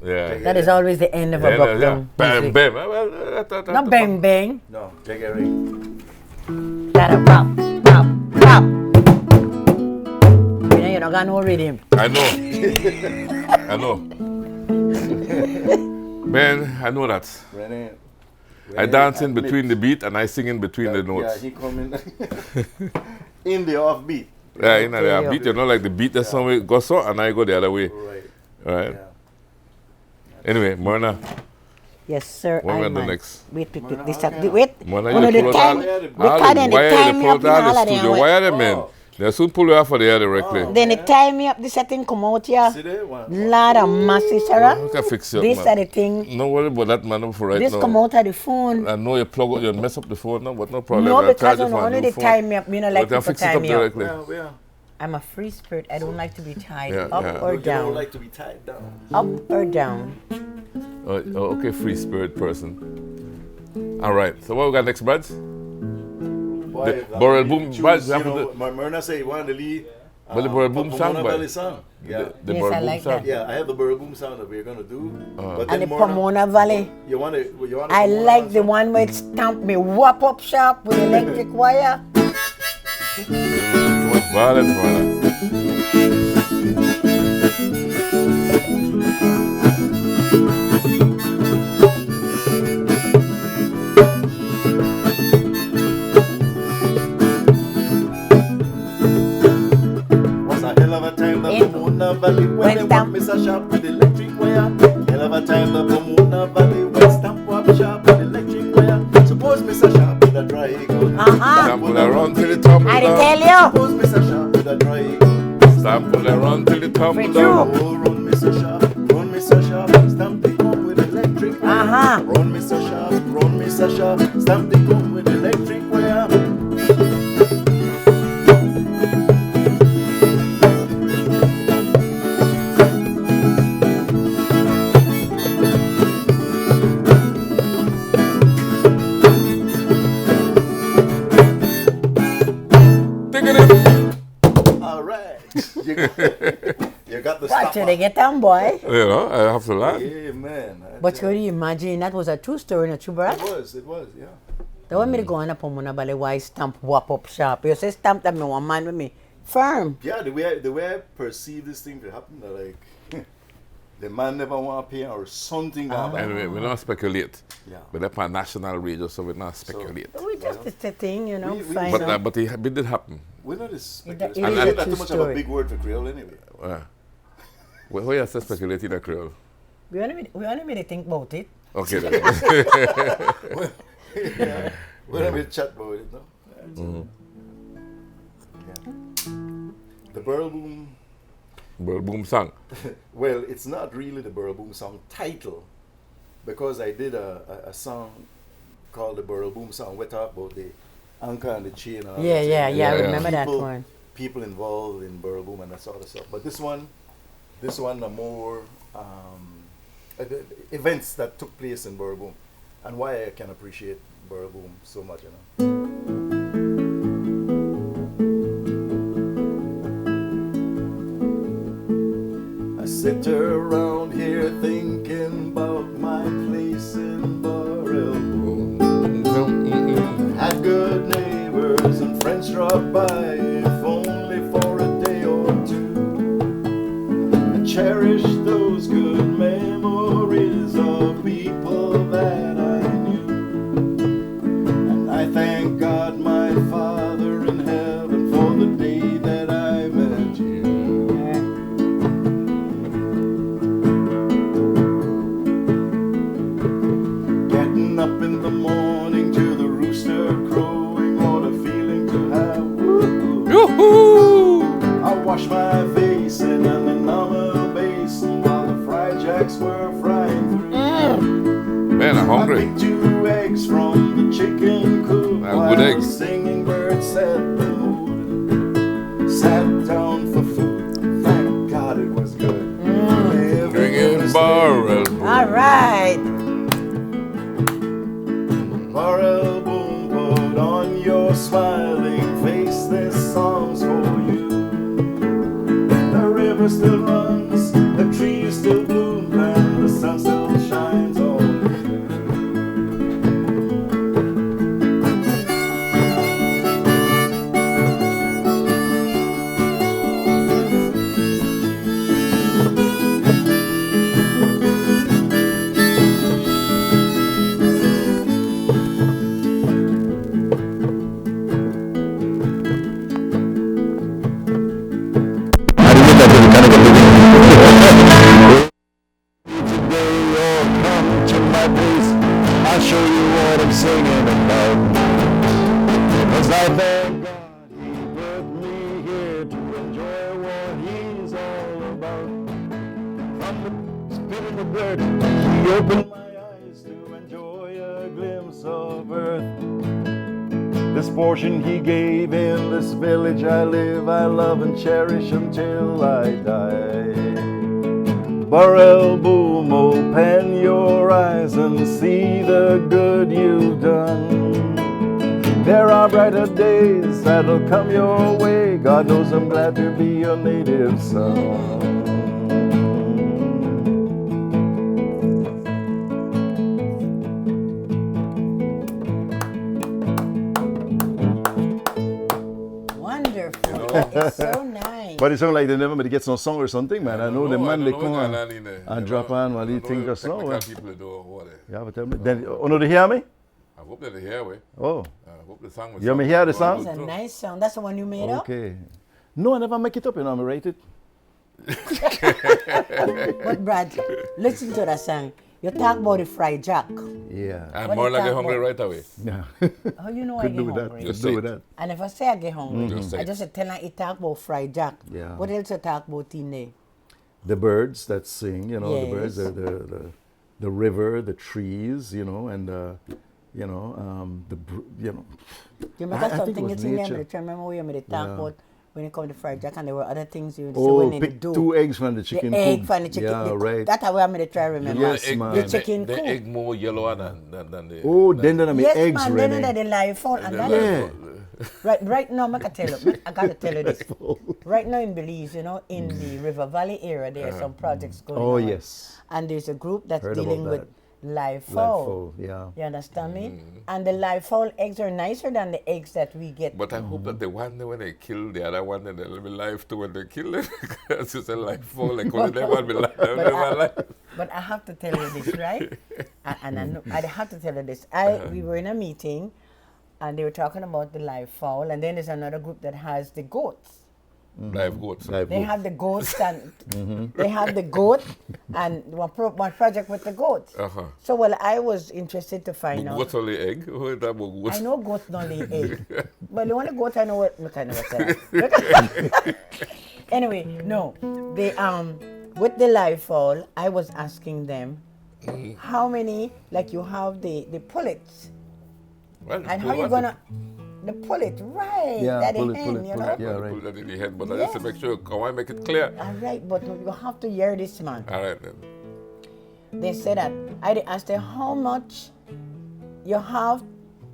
Yeah. That is always the end of a broke down Bam, music. bam. Not bang bang. No, take it in. Da-da-bop, bop, bop. You know you don't got no rhythm. I know. I know. Man, I know that. Renee. I dance in between the beat and I sing in between the Yeah, notes. he come in in the offbeat. Yeah, you know, there beat, you know, like the beat that somewhere goes so, and I go the other way. Right. Yeah. Anyway, Myrna. Yes, sir. What we the next? Wait. Myrna, You you time. Why are they, man? They soon pull you off for the air directly. Then they tie me up, this thing come out here. Lot of massive, Sarah. You can fix it, this man. are the thing. No worry about that, man, for right this now. This come out of the phone. I know you plug out, you mess up the phone now, but no problem. No, because only they tie me up. You know, like people tie me up. Yeah. I'm a free spirit. I don't like to be tied up You or down. don't like to be tied down. Up or down. Okay, free spirit person. All right. So what we got next, Brad? Borrel Boom. Myrna say one of the lead. But the Borrel Boom song, Yeah. The yes, Borrel I Boom like song. that. Yeah, I have the Borrel Boom sound that we're gonna do. But And the Pomona Valley. You want to? I like the one where it stamp me whop up sharp with electric wire. Violence, Myrna. Pomona Valley when they want Mr. Sharp with electric wire. Hell of a time the Pomona Valley when stamp up sharp with electric wire. Suppose Mr. Sharp with a dry gun. Stample around till it tumble down. I tell you. Suppose Mr. Sharp with a dry gun. Stample around till it tumble down. Oh, run Mr. Sharp, stamp the gun with electric wire. Run Mr. Sharp, stamp the gun with electric wire. You got the stuff. Watch it, get down, boy. You know, I have to laugh. Yeah, man. But can you imagine that was a true story, not true, Brad? It was, yeah. They want me to go on a Pomona Valley, why stamp whop up sharp. You say stamp that me one man with me. Firm. Yeah, the way I perceive this thing to happen, that like the man never want to pay or something. Anyway, we don't speculate. Yeah. But that's on national radio, so we don't speculate. So, we just it's a thing, you know. But it did happen. We're not speculating. And I think that's too much of a big word for Creole anyway. Well, who has to speculate in a Creole? We only made to think about it. Okay, then. We're going to chat about it, no? Yeah. The Burl Boom song. Well, it's not really the Burl Boom song title, because I did a song called the Burl Boom song. We talk about the anchor and the chain. And I remember that one. People involved in Burl Boom and that sort of stuff. But this one are more events that took place in Burl Boom, and why I can appreciate Burl Boom so much, you know. I sit around here thinking about my place in Burl Boom. Had good neighbors and friends drop by, if only for a day or two. I cherish those good memories of people that I knew. And I thank God, my Father in heaven, for the day that I met you. Getting up in the morning to the rooster crowing, what a feeling to have. Yoo-hoo! I wash my face in an enamel basin while the fried jacks were frying through. Man, I'm hungry. I picked 2 eggs from the chicken coop while good eggs. singing birds set the mood. Sat down for food, thank God it was good. Drinking Burrell. All right. Burrell Boom, put on your smiling face, this song's for you. The river still runs, the trees still bloom, and the sun still shines on you. I'm singing about. 'Cause I thank God he put me here to enjoy what he's all about. From the spit in the dirt, he opened my eyes to enjoy a glimpse of earth. This portion he gave in this village I live, I love and cherish until I die. Burrell boom, open your eyes and see the good you've done. There are brighter days that'll come your way. God knows I'm glad to be your native son. It's so nice. But it sounds like they never get some song or something, man. I know the man they come and drop on while he think of song. People do what yeah, but tell me. Then, no, they hear me? I hope they hear me. Oh. I hope the song was. You may hear the song? It's a nice song. That's the one you made up? Okay. No, I never make it up, you know, I write it. But Brad, listen to that song. You talk about the fried jack. Yeah. I'm more like hungry right away. Yeah. How you know I get hungry? Just do that. And if I say I get hungry, I just tell her he talk about fried jack. Yeah. What else you talk about in there? The birds that sing, you know, yes. the birds, the river, the trees, you know, and you know. You remember something it's in there? I remember we made talk about when it comes to fried jack, and there were other things you pick do. 2 eggs from the chicken. The egg from the chicken. Yeah, right. That's how I made it try to remember. Yes, man. The chicken the egg more yellow than the. Oh, then I mean yes, eggs, man, Renee. Then the live phone. And yeah. Right now, I gotta tell you this. Right now in Belize, you know, in the River Valley area, there are some projects going on. Oh, yes. And there's a group that's dealing with live fowl. Yeah. You understand me? And the live fowl eggs are nicer than the eggs that we get. But I hope that the one when they kill the other one, then they'll be live too when they kill it. Because it's a live fowl, like when they want to be live. But I have to tell you this, right? and I have to tell you this. We were in a meeting, and they were talking about the live fowl, and then there's another group that has the goats. Live goats. They have the goats and they have the goat and one project with the goats. So well, I was interested to find out. Goats only egg? I know goats don't lay egg, but the only goat I know what I never said. Anyway, no, they with the live fowl, I was asking them how many, like you have the pullets, well, and how you gonna. The pullet, right? Yeah, that pull it, you know? Yeah, right. Pull that in the head, but I just to make sure, I want to make it clear. All right, but you have to hear this, man. All right, then. They said that, I asked them how much you have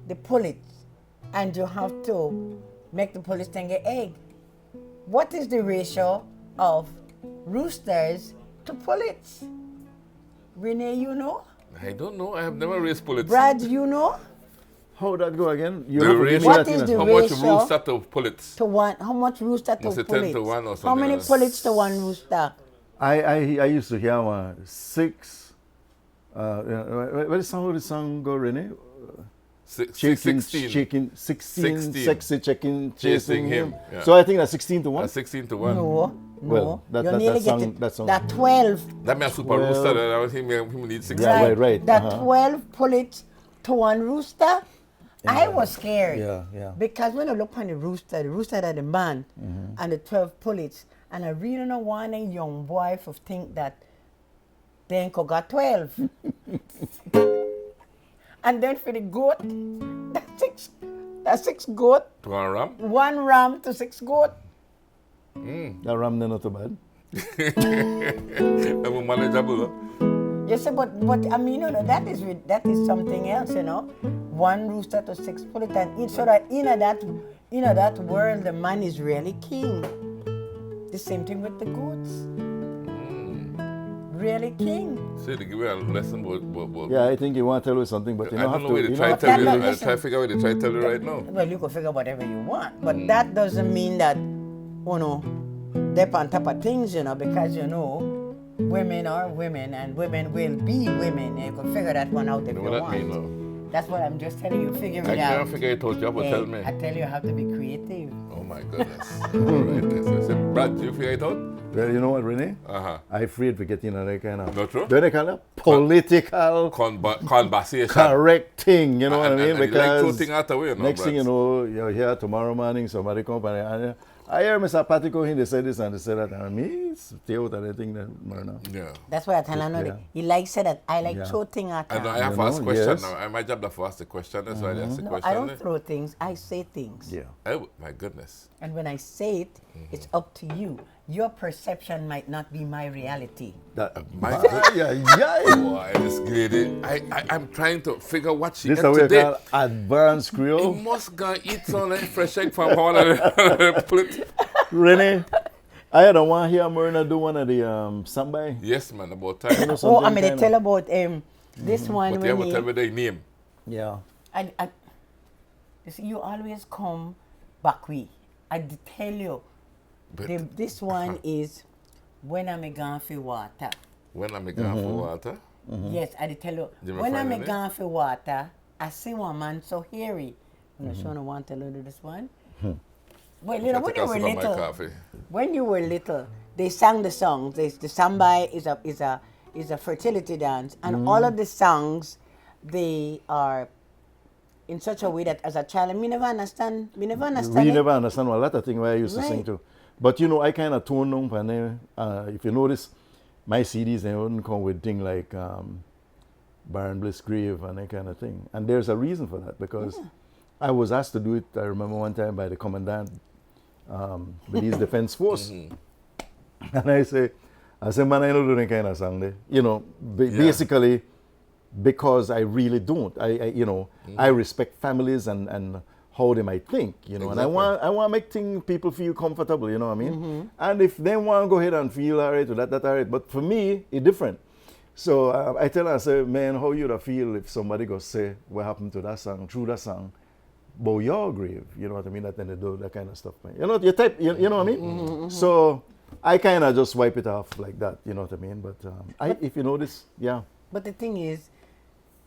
the pullets, and you have to make the pullets and get egg. What is the ratio of roosters to pullets? Renee, you know? I don't know. I have never raised pullets. Brad, you know? How would that go again? What is the how ratio? Much rooster to pullets? To one. How much rooster to pullets? 10 to 1 or something. How many pullets to one rooster? I used to hear 6. What is how the song go, Renee? 16. Sexy chicken chasing him. Yeah. So I think that's 16 to 1. 16 to 1. No. Well, that song. That 12. That means super rooster. That I think we need 16. Yeah, right. That 12 pullets to one rooster. I was scared. Yeah. Because when I look on the rooster had the man and the 12 pullets, and I really don't want a young boy to think that they ain't got 12. And then for the goat, that's 6 goat. To 1 ram? 1 ram to 6 goat. That ram not too bad. That was manageable. You see, but I mean, you know, that is something else, you know. 1 rooster to 6 pullets, and so that in that world, the man is really king. The same thing with the goats. Really king. See, they give you a lesson about. Yeah, I think you want to tell us something, but you don't have to. I don't know where they try to tell you. I'll try to figure out what they try to tell you right now. Well, you can figure whatever you want, but that doesn't mean that, you know, they're on top of things, you know, because, you know, women are women and women will be women. And you can figure that one out if you want. What that mean, That's what I'm just telling you. Figure it out. I can't figure it out. You have to tell me. I tell you, I have to be creative. Oh my goodness. All right. So, Brad, do you figure it out? Well, you know what, Renee? I'm afraid we're getting another kind of... Not true? They kind of political... conversation. Correct thing, you know what I mean? Because like out the way, next thing you know, you're here tomorrow morning, somebody come and I hear Mr. Pattico, he said this and they said that, and me, it's stay out of the thing that Myrna. Yeah. That's why I tell him, he likes said that I like throw things at him. And I have to ask a question now. I might have to ask the question, that's why I ask the question. I don't throw things, I say things. Yeah. Oh, my goodness. And when I say it, it's up to you. Your perception might not be my reality. My goodness. Boy, this lady, I'm trying to figure what she ate today. This is what we call advanced Creole. He must go eat some fresh egg from all of the plate. Renee, I don't want to hear Myrna do one of the sambai. Yes, man, about time. I'm going to tell about this one. But you have to tell me the name. Yeah. You always come back we. I tell you. This one is When I'm gone for water. When I'm gone for water? Yes, I tell you. When I'm gone for water, I see one man so hairy. I'm sure I want to do this one. Well, you know, when you were little, they sang the songs. The sambai is a fertility dance, and all of the songs, they are in such a way that as a child, me never understand. We never understand a lot of things where I used to sing too. But you know, I kind of tone down. And if you notice, my CDs they wouldn't come with things like Baron Bliss Grave and that kind of thing. And there's a reason for that because I was asked to do it. I remember one time by the commandant, Belize Defense Force, and I say, man, I don't do that kind of song there. You know, basically because I really don't. I respect families and how they might think, you know, exactly. And I want to make people feel comfortable, you know what I mean? And if they want to go ahead and feel all right, that's all right. But for me, it's different. So I tell her, I say, man, how you would feel if somebody go say what happened to that song, through that song, about your grave, you know what I mean? That then they do that kind of stuff. You know, you know what I mean? So I kind of just wipe it off like that, you know what I mean? But if you notice, But the thing is,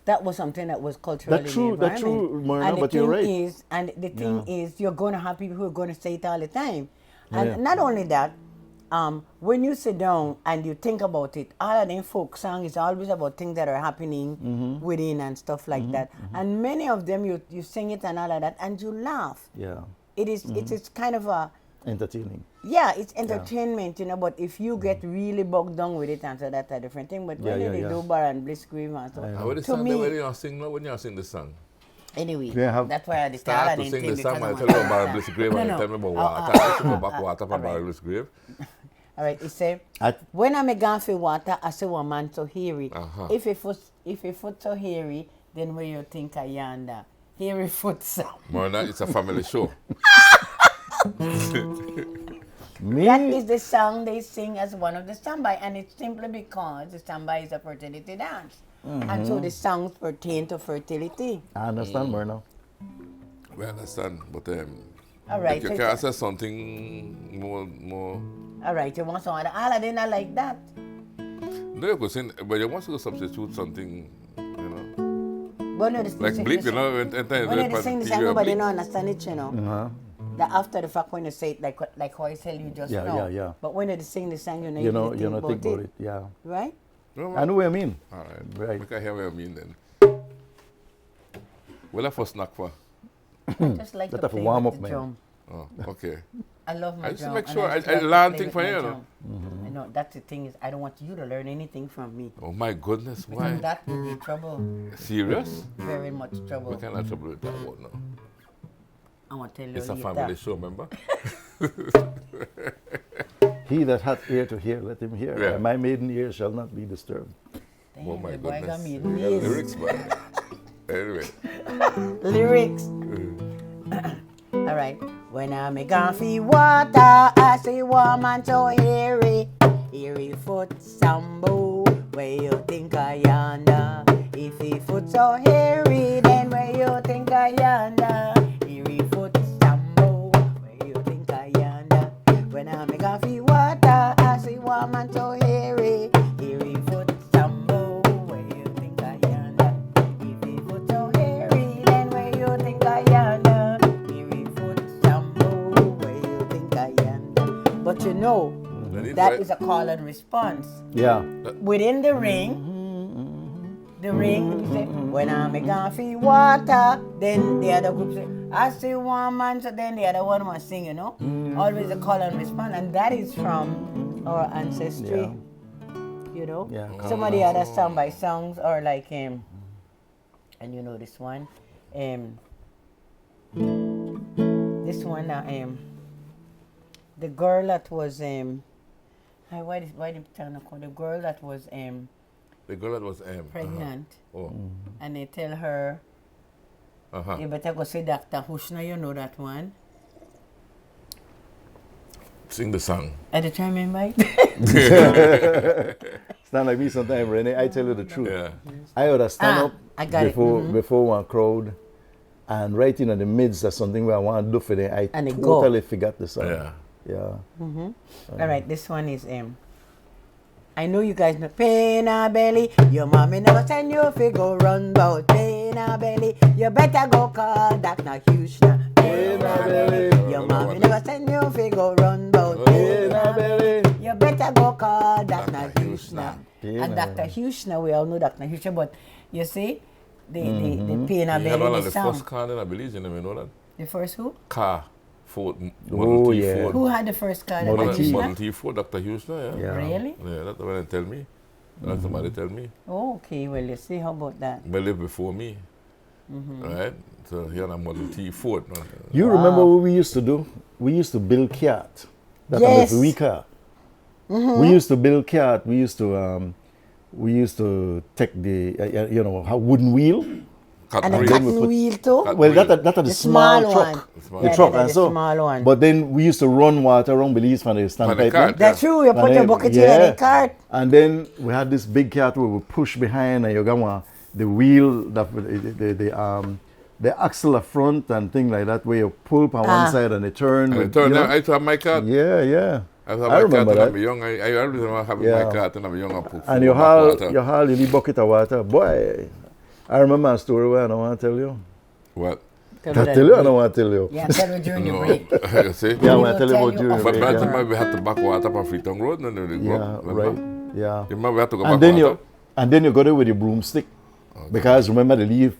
that was something that was culturally That's true, Myrna, but you're right. The thing is, you're going to have people who are going to say it all the time. And not only that, when you sit down and you think about it, all of them folk song is always about things that are happening within and stuff like that. And many of them, you sing it and all of that, and you laugh. Yeah. It is kind of a... entertaining. Yeah, it's entertainment, you know, but if you get really bogged down with it, and so that's a different thing. But when they do Bar and Bliss Grave and so to me... When you sing the song? Anyway, that's why I start to sing the song. I tell you about Bar and Bliss Grave and tell me about water. I should go back water from Bar and Bliss Grave. All right, it says, when I'm gone for water, I say one man so hairy. If a foot so hairy, then where you think I yonder? Hairy foot so. Myrna, it's a family show. That is the song they sing as one of the sambai, and it's simply because the sambai is a fertility dance. And so the songs pertain to fertility. I understand, Myrna. We understand, but all right, you can say something more. All right, you want something all of them are like that. No, you could sing, but you want to substitute something, you know. But no, like bleep, you know. When they sing the song, nobody don't understand it, you know. That after the fact, when you say it, like how I tell you just now. Yeah. But when they sing the song, you know think about it. Yeah. Right? No, I know what I mean. All right. We can hear what I mean then. Well, that for snack for? I just like to play warm up, the drum. Oh, okay. I love my drum. I just make sure I learn things from you, you know. I know, that's the thing is, I don't want you to learn anything from me. Oh my goodness, why? That will be trouble. Serious? Very much trouble. What kind of trouble with that one now? I want to tell you it's a family show, remember? He that hath ear to hear, let him hear. Yeah. My maiden ear shall not be disturbed. Damn, oh my goodness. Lyrics, man. Anyway. Lyrics. All right. When I'm a coffee water, I see woman so hairy. Hairy foot sambo, where you think I yonder? If he foot so hairy, then where you think I yonder? Hairy foot sambo, where you think I yonder? When I'm a coffee water, I see woman so hairy. Hairy foot sambo, where you think I yonder? If he foot so hairy. No. That is a call and response. Yeah. Within the ring, you say, when I'm gonna feel water, then the other group say, I see one man, so then the other one must sing, you know? Always a call and response, and that is from our ancestry, you know? Yeah. Some of the other song by songs are like, and you know this one, the girl that was, why did the girl that was, the girl that was pregnant, Oh. and they tell her, you better go see Dr. Hushna, you know that one. Sing the song. At the time, remember? It's not like me sometimes, Renee. I tell you the truth. Yeah. I would have stand I up got before one crowd, and right in the midst of something where I want to do for them, I totally forgot the song. Yeah. Yeah. All right, this one is I know you guys know pain a belly. Your mommy never send you fi go run bout pain a belly. You better go call Dr. Hushna. Pain a belly. Your mommy never send you fi go run bout pain a belly. You better go call Dr. Hushna. And Dr. Hushna, we all know Dr. Hushna, but you see, the pain a belly. He had one of the sound. first car in Belize, you know that? The first who? Car. Ford, Model T Ford. Who had the first car? Model T Ford, Dr. Houston, yeah. Really? Yeah, that's what they tell me. That's somebody tell me. Oh, okay, well, you see, how about that? They lived before me, right? So he had a Model T Ford. You remember what we used to do? We used to build cat. That was we car. We used to build cat. We used to take the wooden wheel. And a cotton wheel too? Well, that is the small truck. The truck, and so. Small one. But then we used to run water around Belize from the standpipe. That's true. You put your bucket in the cart. And then we had this big cart where we push behind, and you got the wheel, the axle up front and thing like that, where you pull on one side and it turn. And it turned down. I used to have my cart. Yeah. I remember that. I remember having my cart and I was young. And you haul your bucket of water. Boy, I remember a story where I don't want to tell you. What? I tell you, I don't want to tell you. Yeah, tell me during the break. You see? Yeah, I want to tell you about during the break. But we had to back water up on Freetown Road. And then right. Yeah. You remember we had to go back water? And then you go there with your broomstick. Okay. Because remember the leaf,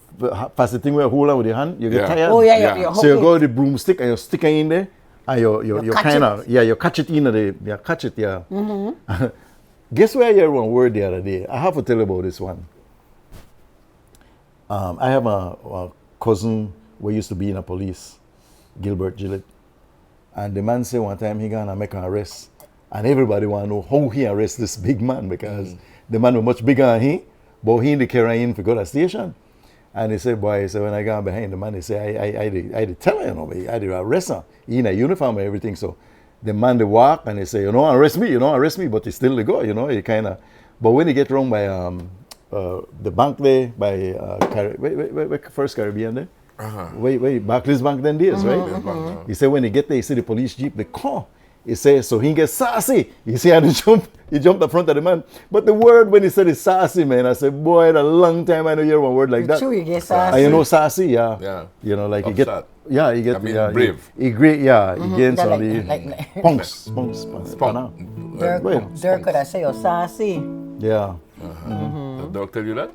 past the thing where you hold on with your hand, you get tired. Oh, yeah. So you go with the broomstick and you stick it in there. And you kind of, you catch it in there. You catch it, yeah. Mm-hmm. Guess where I heard one word the other day? I have to tell you about this one. I have a cousin who used to be in the police, Gilbert Gillett. And the man said one time he gonna make an arrest. And everybody want to know how he arrest this big man because the man was much bigger than he, but he in the carry in for go to the station. And he said, boy, so when I got behind the man, he said, I did tell him, I did arrest him. He in a uniform and everything. So the man they walk and they say, arrest me, but he still go, he kind of. But when he get wrong by the bank there, by First Caribbean there, Barclays Bank then days, right? He said when he get there, he see the police jeep, they come. He says, so he gets sassy. You see how he jumped up front of the man. But the word when he said it's sassy, man, I said, boy, in a long time I know you hear one word like that. True, you get sassy. And you know sassy, yeah. Like upset. he get, brave. He gets on the punks. Dirk could I say, oh, sassy. Yeah. Did Dirk tell you that?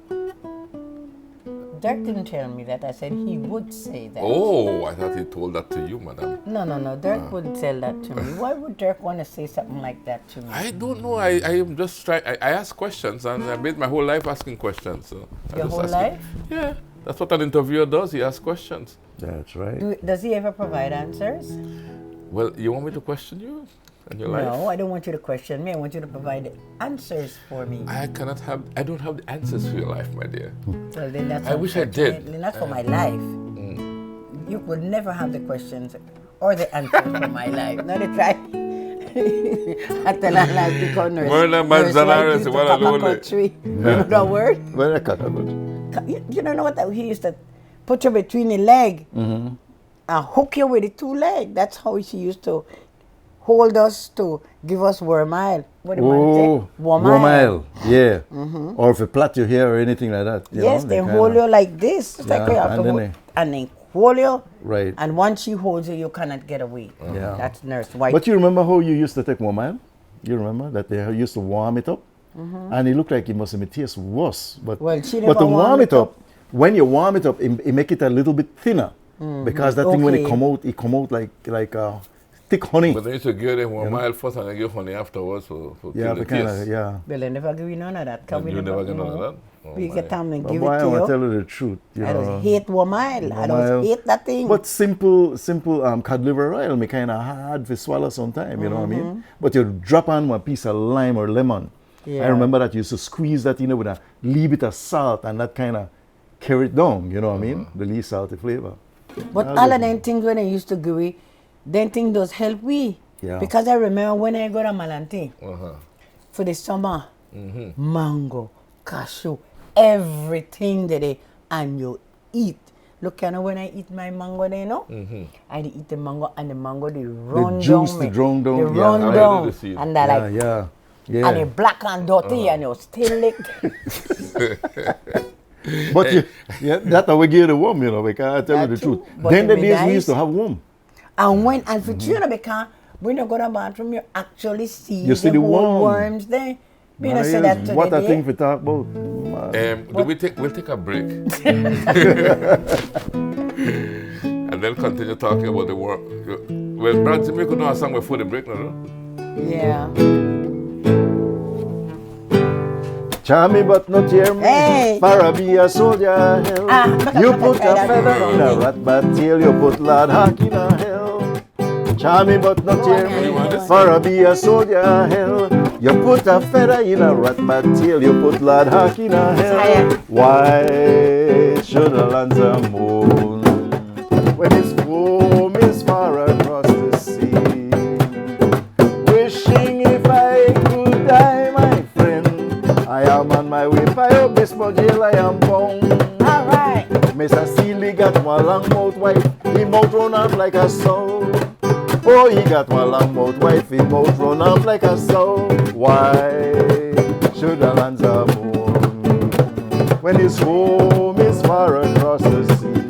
Dirk didn't tell me that. I said he would say that. Oh, I thought he told that to you, madam. No. Dirk wouldn't tell that to me. Why would Dirk want to say something like that to me? I don't know. I am just trying. I ask questions, and I made my whole life asking questions. So Your whole life? Yeah. That's what an interviewer does. He asks questions. That's right. Does he ever provide answers? Well, you want me to question you and your life? No, I don't want you to question me. I want you to provide answers for me. I don't have the answers for your life, my dear. Well, then that's I wish I did. Not for my life. You would never have the questions or the answers for my life. Not a try. At the land, Myrna Manzanarez, what a lonely. Remember that word? You don't know what he used to put you between the leg and hook you with the two legs. That's how she used to hold us to give us wormile. What do you say? Wormile. Yeah. Or if you plait your hair or anything like that. Yes, they hold you like this. It's like you have to hold, and then hold you. Right. And once she holds you, you cannot get away. Yeah. That's Nurse White. But you remember how you used to take 1 mile? You remember that they used to warm it up? And it looked like it must have taste worse. But, well, she but to never warm it up, when you warm it up, it make it a little bit thinner. Because that thing, when it come out like thick honey. But they used to give them 1 mile first and they give honey afterwards for yeah, the kind taste. of, yeah. Well, I never give you none of that. And you never get none of that? Oh, we get time and give boy, it to I want you. to tell you the truth. You I know, just hate 1 mile. I just hate that thing. But simple cod liver oil me kind of hard to swallow sometime, you know what I mean? But you drop on one piece of lime or lemon. Yeah. I remember that you used to squeeze that in with a little bit of salt and that kind of carry it down, you know what I mean? The least salty flavor. But all of them things when I used to give we, them things does help we. Yeah. Because I remember when I go to Malante for the summer, mango, cashew, everything that they, and you eat. Look, you know, when I eat my mango, they know, I eat the mango and the mango, they run the juice, down. the run down. They run down. And they're like, yeah. and they black and dirty and you still lick. But that's how we give the worm, you know, because I tell you the truth. Then the days we used to have worm. And for you know, because when you go to the bathroom, you actually see the whole worm. worms there. We don't say that what today. I think we talk about. We'll take a break. And then continue talking about the worm. Well, Brad, we could know a song before the break, no? Yeah. Charm me but not hear me. Hey. For be a soldier hell. You put a feather in a rat bat tail. You put lad hack in a hell. Charm me but not hear me. For be a soldier hell. You put a feather in a rat bat tail. You put lad hack in a hell. Why should the lands a moon when its foam is far across the sea? Wishing if I could die, my friend. I am on my way, by your baseball jail, I am bound. Alright. Mr. Seeley got one long mouth wife, he mouth run off like a sow. Oh, he got one long mouth wife, he mouth run off like a sow. Why should the lands are mourn when his home is far across the sea?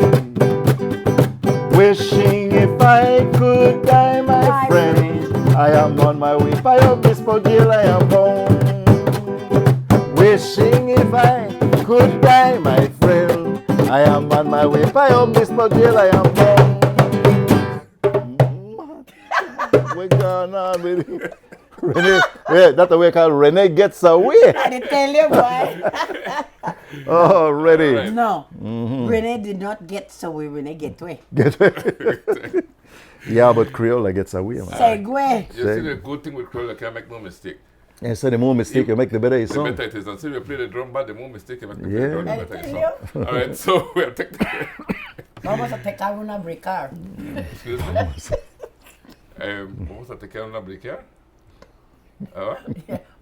Wishing if I could die, my friend. I am on my way, by your baseball jail, I am bound. Wishing if I could die, my friend. I am on my way, by your baseball jail, I am bound. What's going on, baby? Renee, yeah, that's the way called Renee Gets Away. I did tell you, boy. Oh, ready. Right. No. Renee did not get away, Renee get away. Get away. Yeah, but Creole gets away, man. Segue. You see the good thing with Creole, you can't make no mistake. And so the more mistake you make, the better it The sounds. better it is. Until you play the drum bad, the more mistake you make, the Yeah. drum, the better it sounds. All right, so we'll take the Vamos a te cago una bricar. Excuse me? Vamos a te quedar una briquear?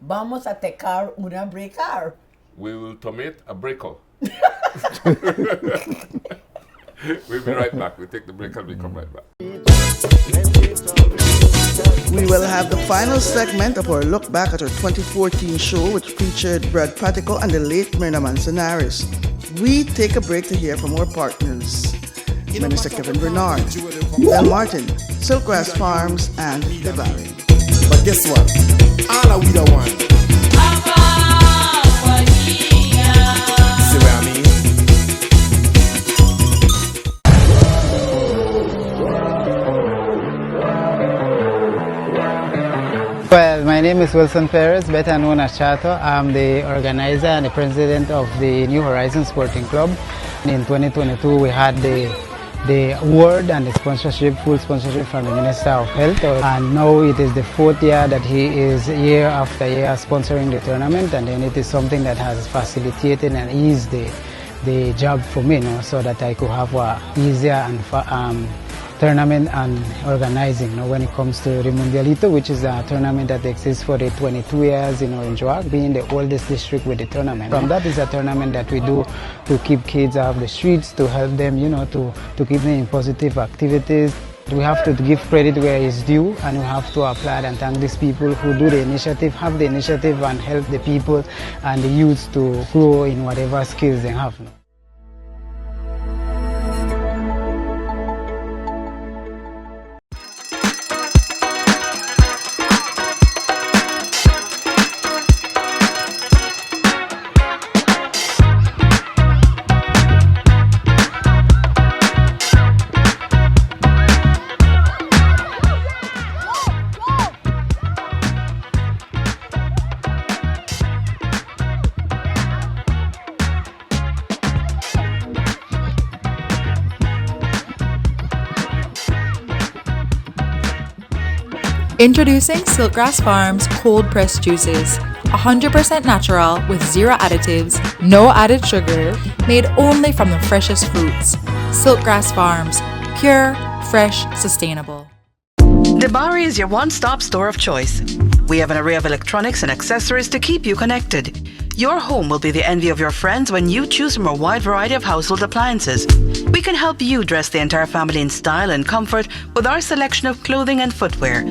Vamos a tecar una bricar. We will tomate a breaker. We'll be right back. We take the break and we come right back. We will have the final segment of our look back at our 2014 show, which featured Brad Pattico and the late Myrna Manzanarez. We take a break to hear from our partners, Minister Kevin Bernard, Del Martin, Silkgrass Farms, and The Valley. But guess what? All are we the one. See what I mean? Well, my name is Wilson Perez, better known as Chato. I'm the organizer and the president of the New Horizons Sporting Club. In 2022, we had the award and the sponsorship, full sponsorship from the Minister of Health. And now it is the 4th year that he is year after year sponsoring the tournament, and then it is something that has facilitated and eased the job for me, so that I could have a easier and tournament and organizing, when it comes to the Mundialito, which is a tournament that exists for the 22 years in Orange Walk, being the oldest district with the tournament. That is a tournament that we do to keep kids off the streets, to help them, to keep them in positive activities. We have to give credit where it's due, and we have to applaud and thank these people who do the initiative, have the initiative, and help the people and the youths to grow in whatever skills they have. Introducing Silkgrass Farms cold pressed juices. 100% natural with zero additives, no added sugar, made only from the freshest fruits. Silkgrass Farms, pure, fresh, sustainable. Debari is your one-stop store of choice. We have an array of electronics and accessories to keep you connected. Your home will be the envy of your friends when you choose from a wide variety of household appliances. We can help you dress the entire family in style and comfort with our selection of clothing and footwear.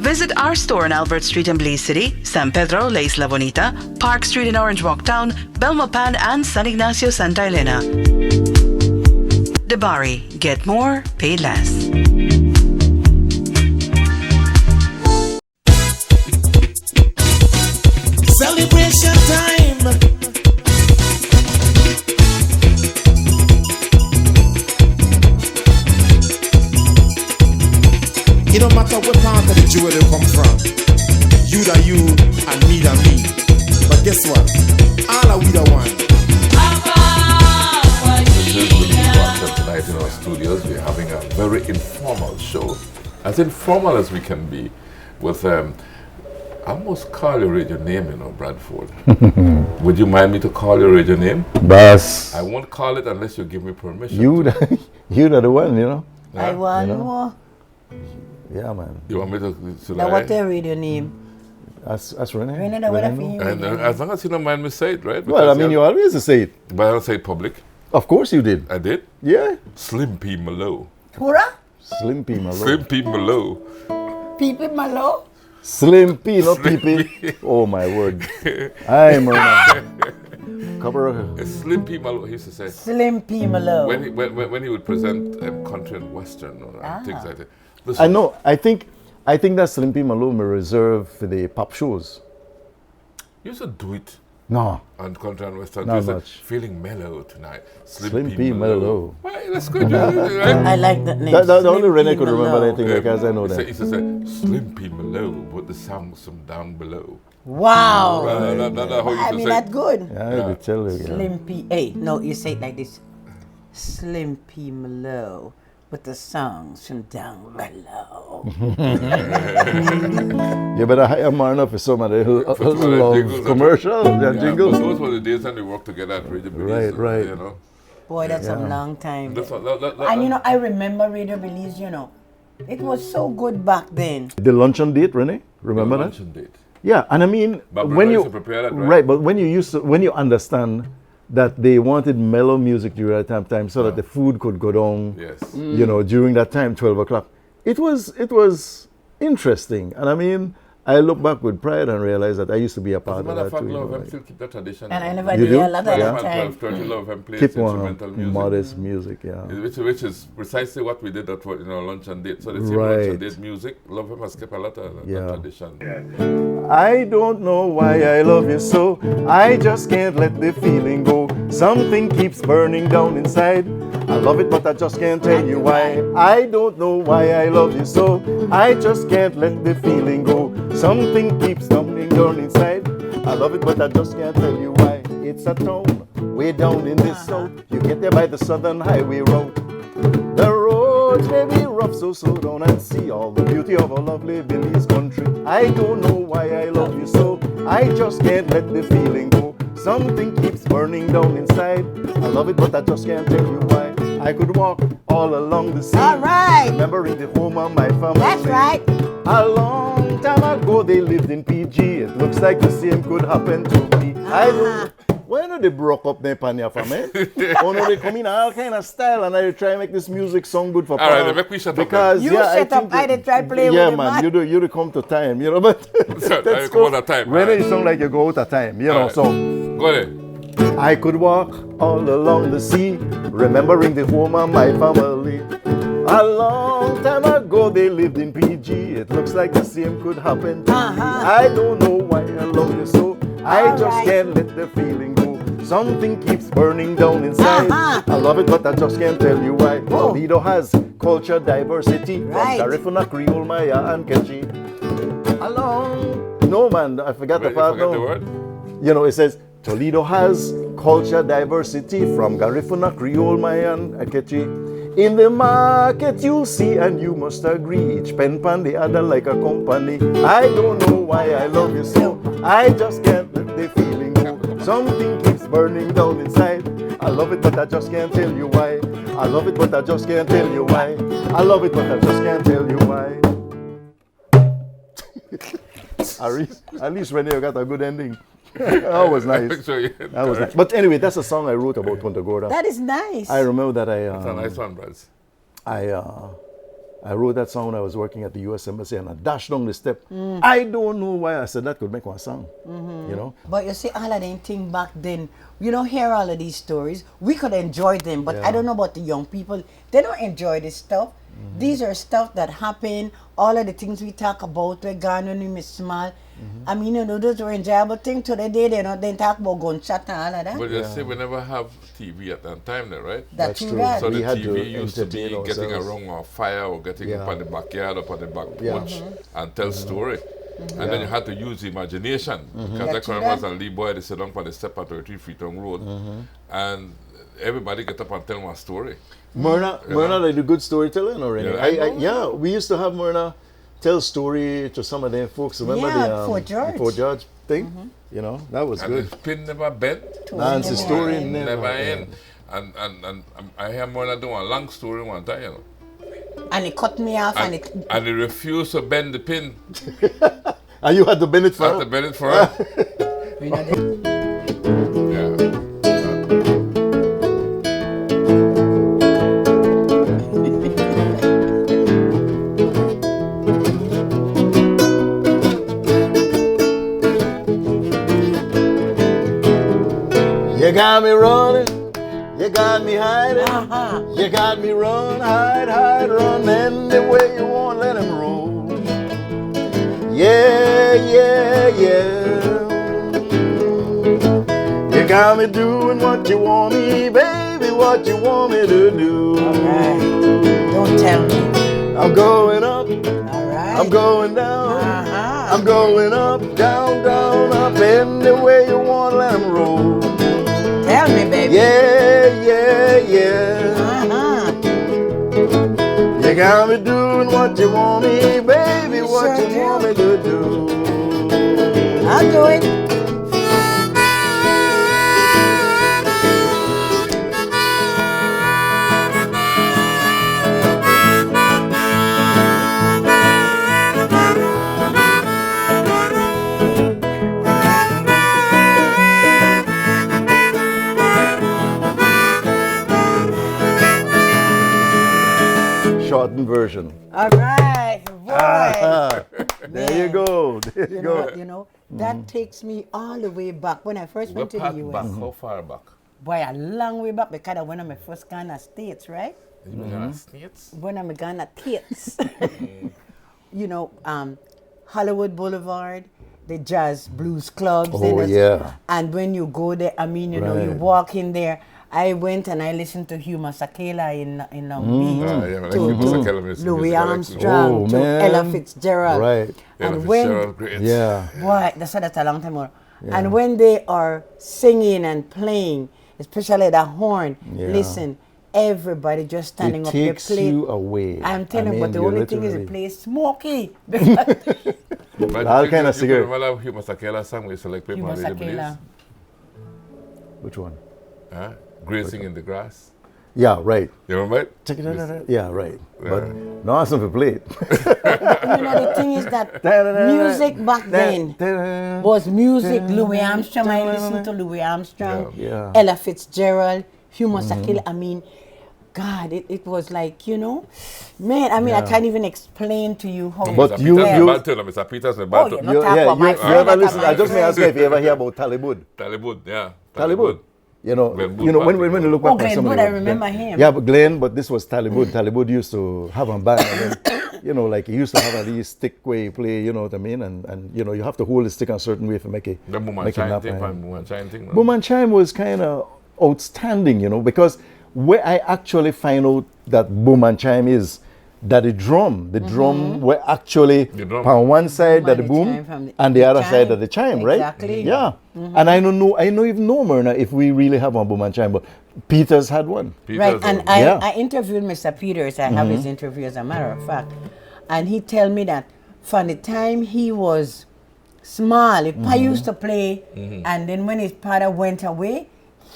Visit our store on Albert Street in Belize City, San Pedro, La Isla Bonita, Park Street in Orange Walk Town, Belmopan, and San Ignacio, Santa Elena. Debari, get more, pay less. Celebration time. It don't matter what part of the jewel they come from. You da you and me da me. But guess what? All are we the one. This is Belize Watch, and tonight in our studios we're having a very informal show. As informal as we can be with I almost call your radio name, you know, Bradford. Would you mind me to call your radio name? Bass. I won't call it unless you give me permission. You the one, you know. Yeah? I want You know? more. Yeah, man. You want me to? Should Now, I? what's your radio name? That's Renee. Renee, what if know? you And as long as you don't mind me say it, right? Well, I Because mean, you always say it. But I don't say it public. Of course you did. I did. Yeah. Slim P Malo. Hurrah? Slim P, my Slim lord. P Malo. Peepee Malo? Slim P, not P. Oh, my word. Hi, Myrna. Cover. Slim P Malo. He used to say Slim P Malo. when he would present country and western and things like that. Listen, I know. I think that Slim P Malone reserved for the pop shows. you used to do it No. on country and western. Not You said, much. feeling mellow tonight. Slim P Mellow. Right, that's good. Right? I like that name. The only Slim Renee P. could remember Malo. anything because I know He that. used to say Slim P Malo, but the sounds from down below. Wow. That's how you I used mean, to say. that's good. Yeah, I could tell you. Yeah. Slim P. Hey, no, you say it like this. Slim P. Malo with the songs from down below. You better hire Myrna for some of the love jingles, commercials and Yeah, jingles. but those were the days when they worked together at Radio Belize. Right. You know. Boy, that's a Yeah. long time. And And you know, I remember Radio Belize, you know. It was so good back then. The luncheon date, Renee? Remember that? luncheon date. Yeah, and I mean, But when Bruno you used to prepare that, right? but when you understand that they wanted mellow music during that time so that the food could go down, Yes. you know, during that time, 12 o'clock. It was interesting, and I mean, I look back with pride and realize that I used to be a As a part of matter of that fact, too. Love You know, FM still keep that tradition. And I never You did do? a lot of Yeah. that time. 12:30 Love FM plays keep instrumental on music. modest music, yeah. Which is precisely what we did at luncheon date. So the same Right. luncheon date music, Love FM has kept a lot of that Yeah. tradition. I don't know why I love you so. I just can't let the feeling go. Something keeps burning down inside. I love it, but I just can't tell you why. I don't know why I love you so. I just can't let the feeling go. Something keeps burning down inside. I love it, but I just can't tell you why. It's a town way down in the south. You get there by the Southern Highway Road. The roads may be rough, so slow down and see all the beauty of our lovely Belize country. I don't know why I love you so. I just can't let the feeling go. Something keeps burning down inside. I love it, but I just can't tell you why. I could walk all along the sea. All right. Remembering the home of my family. That's right. A long time ago they lived in PG. It looks like the same could happen to me. I don't. When they broke up their panya for me? Oh no, they come in all kind of style and I try to make this music sound good for All right, Paul. then make me shut up Because You yeah, shut I up, think I did try play with yeah, it, man, man. you do come to time, you know, but I come out of time. When All right. you sound like you go out of time, you know, right. so Go ahead. I could walk all along the sea, remembering the home of my family. A long time ago they lived in PG. It looks like the same could happen to me. I don't know why I love you so. I just can't let the feeling go. Something keeps burning down inside. I love it, but I just can't tell you why. Toledo has culture diversity Right. from Garifuna, Creole, Maya, and Quechua. Along, no man, I forgot the You part forget now. the word? You know, it says Toledo has culture diversity from Garifuna, Creole, Mayan, and Quechua. In the market you'll see and you must agree, each pen pan the other like a company. I don't know why I love you so, I just can't let the feeling go. Something keeps burning down inside. I love it but I just can't tell you why. I love it but I just can't tell you why. I love it but I just can't tell you why. At least Renee got a good ending. That was nice. That was nice. But anyway, that's a song I wrote about Punta Gorda. That is nice. I remember that It's a nice one, Brad. I wrote that song when I was working at the U.S. Embassy, and I dashed down the step. I don't know why I said that could make one song, you know. But you see, all of them things back then, you don't hear all of these stories. We could enjoy them, but I don't know about the young people. They don't enjoy this stuff. These are stuff that happen. All of the things we talk about, we're gone when we miss small. I mean, you know, those were enjoyable things. To the day, they don't talk about gunshot and all of that. But you see, we never have TV at that time, there, right? That's true. So we the had TV used to be entertain getting ourselves. around a fire or getting up on the backyard or on the back porch and tell story. And then you had to use imagination. Because I can remember as a little boy, they sit down on the step at 33 Freetown Road, and everybody get up and tell one story. Myrna, like the good storytelling already. Yeah, we used to have Myrna tell story to some of them folks. Remember the Fort George thing? You know, that was and good. the pin never bent. Nancy story never end. And I hear Myrna do a long story one time, you know. And it cut me off And he refused to bend the pin. And you had to bend it for I had to bend it for her. You got me running, you got me hiding, you got me run, hide, run any way you want, let him roll. Yeah. You got me doing what you want me, baby, what you want me to do. Alright, don't tell me. I'm going up, Alright. I'm going down, I'm going up, down, up, any way you want, let him roll. Tell me, baby. Yeah. You got me doing what you want me, baby, what you want me to do. I'll do it. Shortened version. All right, boy. There you go. You know, that takes me all the way back when I first went to the U.S. Back? How far back? Boy, a long way back because I went on my first Ghana States, right? You Ghana States? When I'm a Ghana States. You know, Hollywood Boulevard, the jazz blues clubs. Oh, yeah. And when you go there, I mean, you know, you walk in there. I went and I listened to Hugh Masekela in Long Beach, to Louis Armstrong, to Ella Fitzgerald. Right. And when, boy, that's a long time ago. Yeah. And when they are singing and playing, especially the horn, listen, everybody just standing up there playing. It takes you away. I'm telling you, but the only thing is it plays smoky. But all kind of cigarette. You remember Hugh Masekela song we select people on the Belize? Which one? Grazing in the Grass. Yeah, right. You remember it? Check it out. Yeah, right. But no, I have to play it. You know, the thing is that music back then was music. Louis Armstrong, I listened to Louis Armstrong, Ella Fitzgerald, Hugh Masekela. I mean, God, it was like, you know, man, I mean, I can't even explain to you how. But you Mr. Peters, you ever listen, I just may ask you if you ever hear about Talibud. Talibud, yeah. Talibud. You know, when you look back at some of I remember him. Yeah, but Glenn, but this was Talibud. Talibud used to have a band, and then, you know, like he used to have a these stick where you play, you know what I mean? And you know, you have to hold the stick a certain way to make it. The Boom and Chime thing. Boom and Chime was kind of outstanding, you know, because where I actually find out that Boom and Chime is that the drum were actually on one side of the boom and the other side of the chime, right? Exactly. Yeah. And I don't even know, Myrna, if we really have one boom and chime, but Peters had one. Right, and I interviewed Mr. Peters. I have his interview, as a matter of fact. And he tell me that from the time he was small, his pa used to play, and then when his father went away,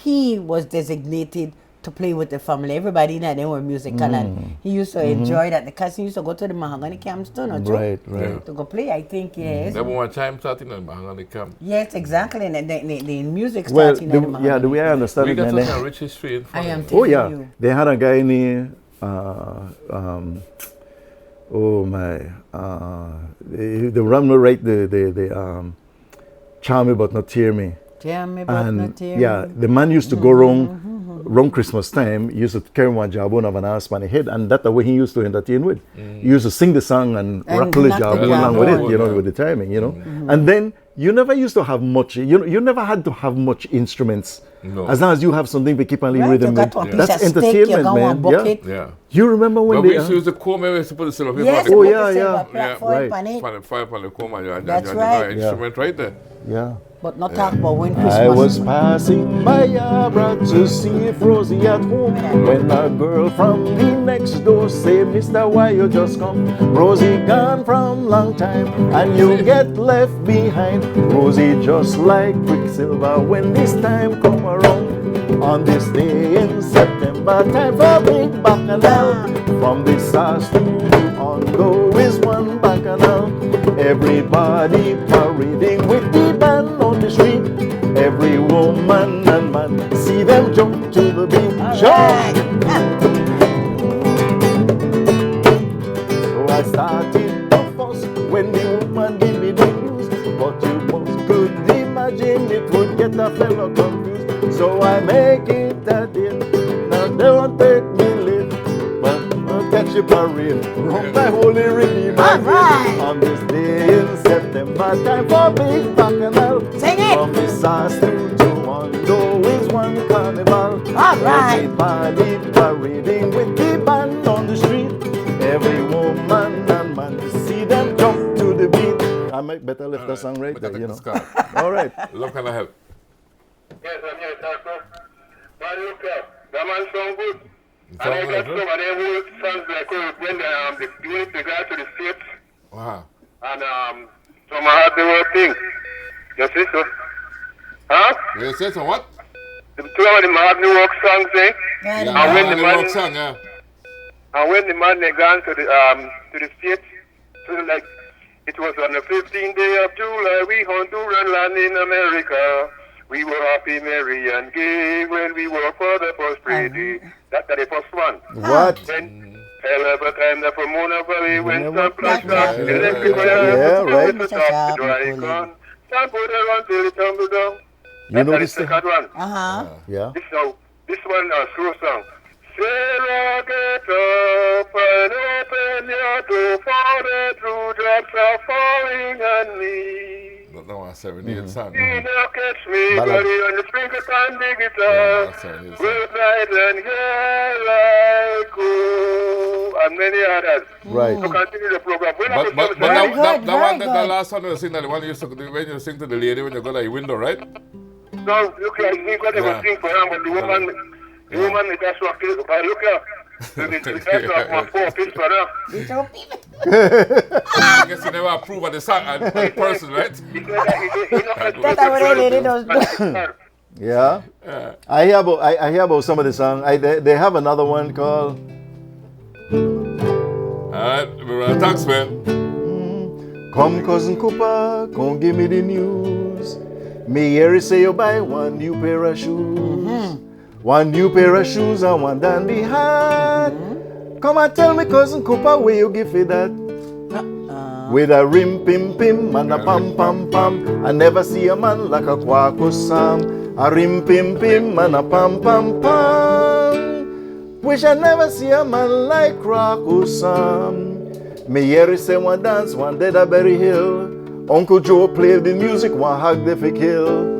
he was designated to play with the family. Everybody in there, they were musical, and he used to enjoy that because he used to go to the Mahogany Camp to go play, I think, yes. That one chime starting in Mahogany Camp. Yes, exactly, and the music starting in the Mahogany. Yeah, the way I understand we it, got man. such a rich history in front. I am telling you. They had a guy named, the rum will write the Charm Me But Not Tear Me. Yeah, the man used to go around Christmas time, he used to carry one jawbone of an ass on his head, and that's the way he used to entertain with. He used to sing the song and rattle the jawbone along with it, with the timing, And then you never used to have much, you never had to have much instruments. No. As long as you have something to keep on rhythm with. That's entertainment, man. Yeah. You remember when we used to use the comb, we used to put the silver paper on the fire on the comb, that's right. Instrument right there. Yeah. But not talk about when Christmas. I was passing by Abra to see if Rosie at home, when a girl from the next door say, Mister, why you just come? Rosie gone from long time, and you get left behind. Rosie just like Quicksilver when this time come around. On this day in September, time for big bacchanal. From the sauce to on go is one bacchanal. Everybody parading with the band on the street. Every woman and man, see them jump to the beat. Jump! So I started the fuss when the woman gave me the news, but you must could imagine it would get a fellow confused. So I make it a deal. Now don't take me late, but I'll catch you parade. Run my holy redeemer on this day in September, time for big bacchanal. Sing it! From the sauce to Mondo is one carnival. Everybody parading with the band on the street. Every woman and man, see them jump to the beat. I might better lift the song right there, All right. Love, can I help? Yes, I'm here, doctor. But look up, that man sound good. And I got some of them old songs like when the unit they got to the States. Wow. And some of the whole thing. You see so? Huh? You say so what? The two of them have the work songs, eh? Yeah, and when the man song, yeah. And when the man they gone to the States, so like it was on the 15th day of July, we Honduran land in America. We were happy, merry, and gay when we were for the first day. That's the first one. What? Then, hell of a time that for Mona Valley when some flash back, right. Stop the dry gun. Some put it on till it tumble down. You know That's the second one. Yeah. This one slow song. Sarah, get up and open your door, for the true drops are falling on me. That one 78 song. You now catch me, buddy, on the sprinkle and the guitar. With night and hair like cool, and many others. Right. So continue the program. But that one, the last one you sing, that one you used to do when you sing to the lady when you go to the window, right? No, look here, you got to sing for him, but the woman, that's what I look here. That's what my 4 piece for her. I guess you never approve of the song and the person, right? That's what the lady does do. Yeah. I hear about some of the song. They have another one called. Alright, thanks, man. Come, cousin Cooper, come give me the news. Me hear you say you buy one new pair of shoes. One new pair of shoes and one dandy hat. Come and tell me, cousin Cooper, where you give it that? With a rim pim pim and a pam pam pam. I never see a man like a Kwaku Sam. A rim pim pim and a pam pam pam. Wish I never see a man like Kwaku Sam. Me hear you say one dance, one dead a Berry Hill. Uncle Joe played the music, one hug the fi kill.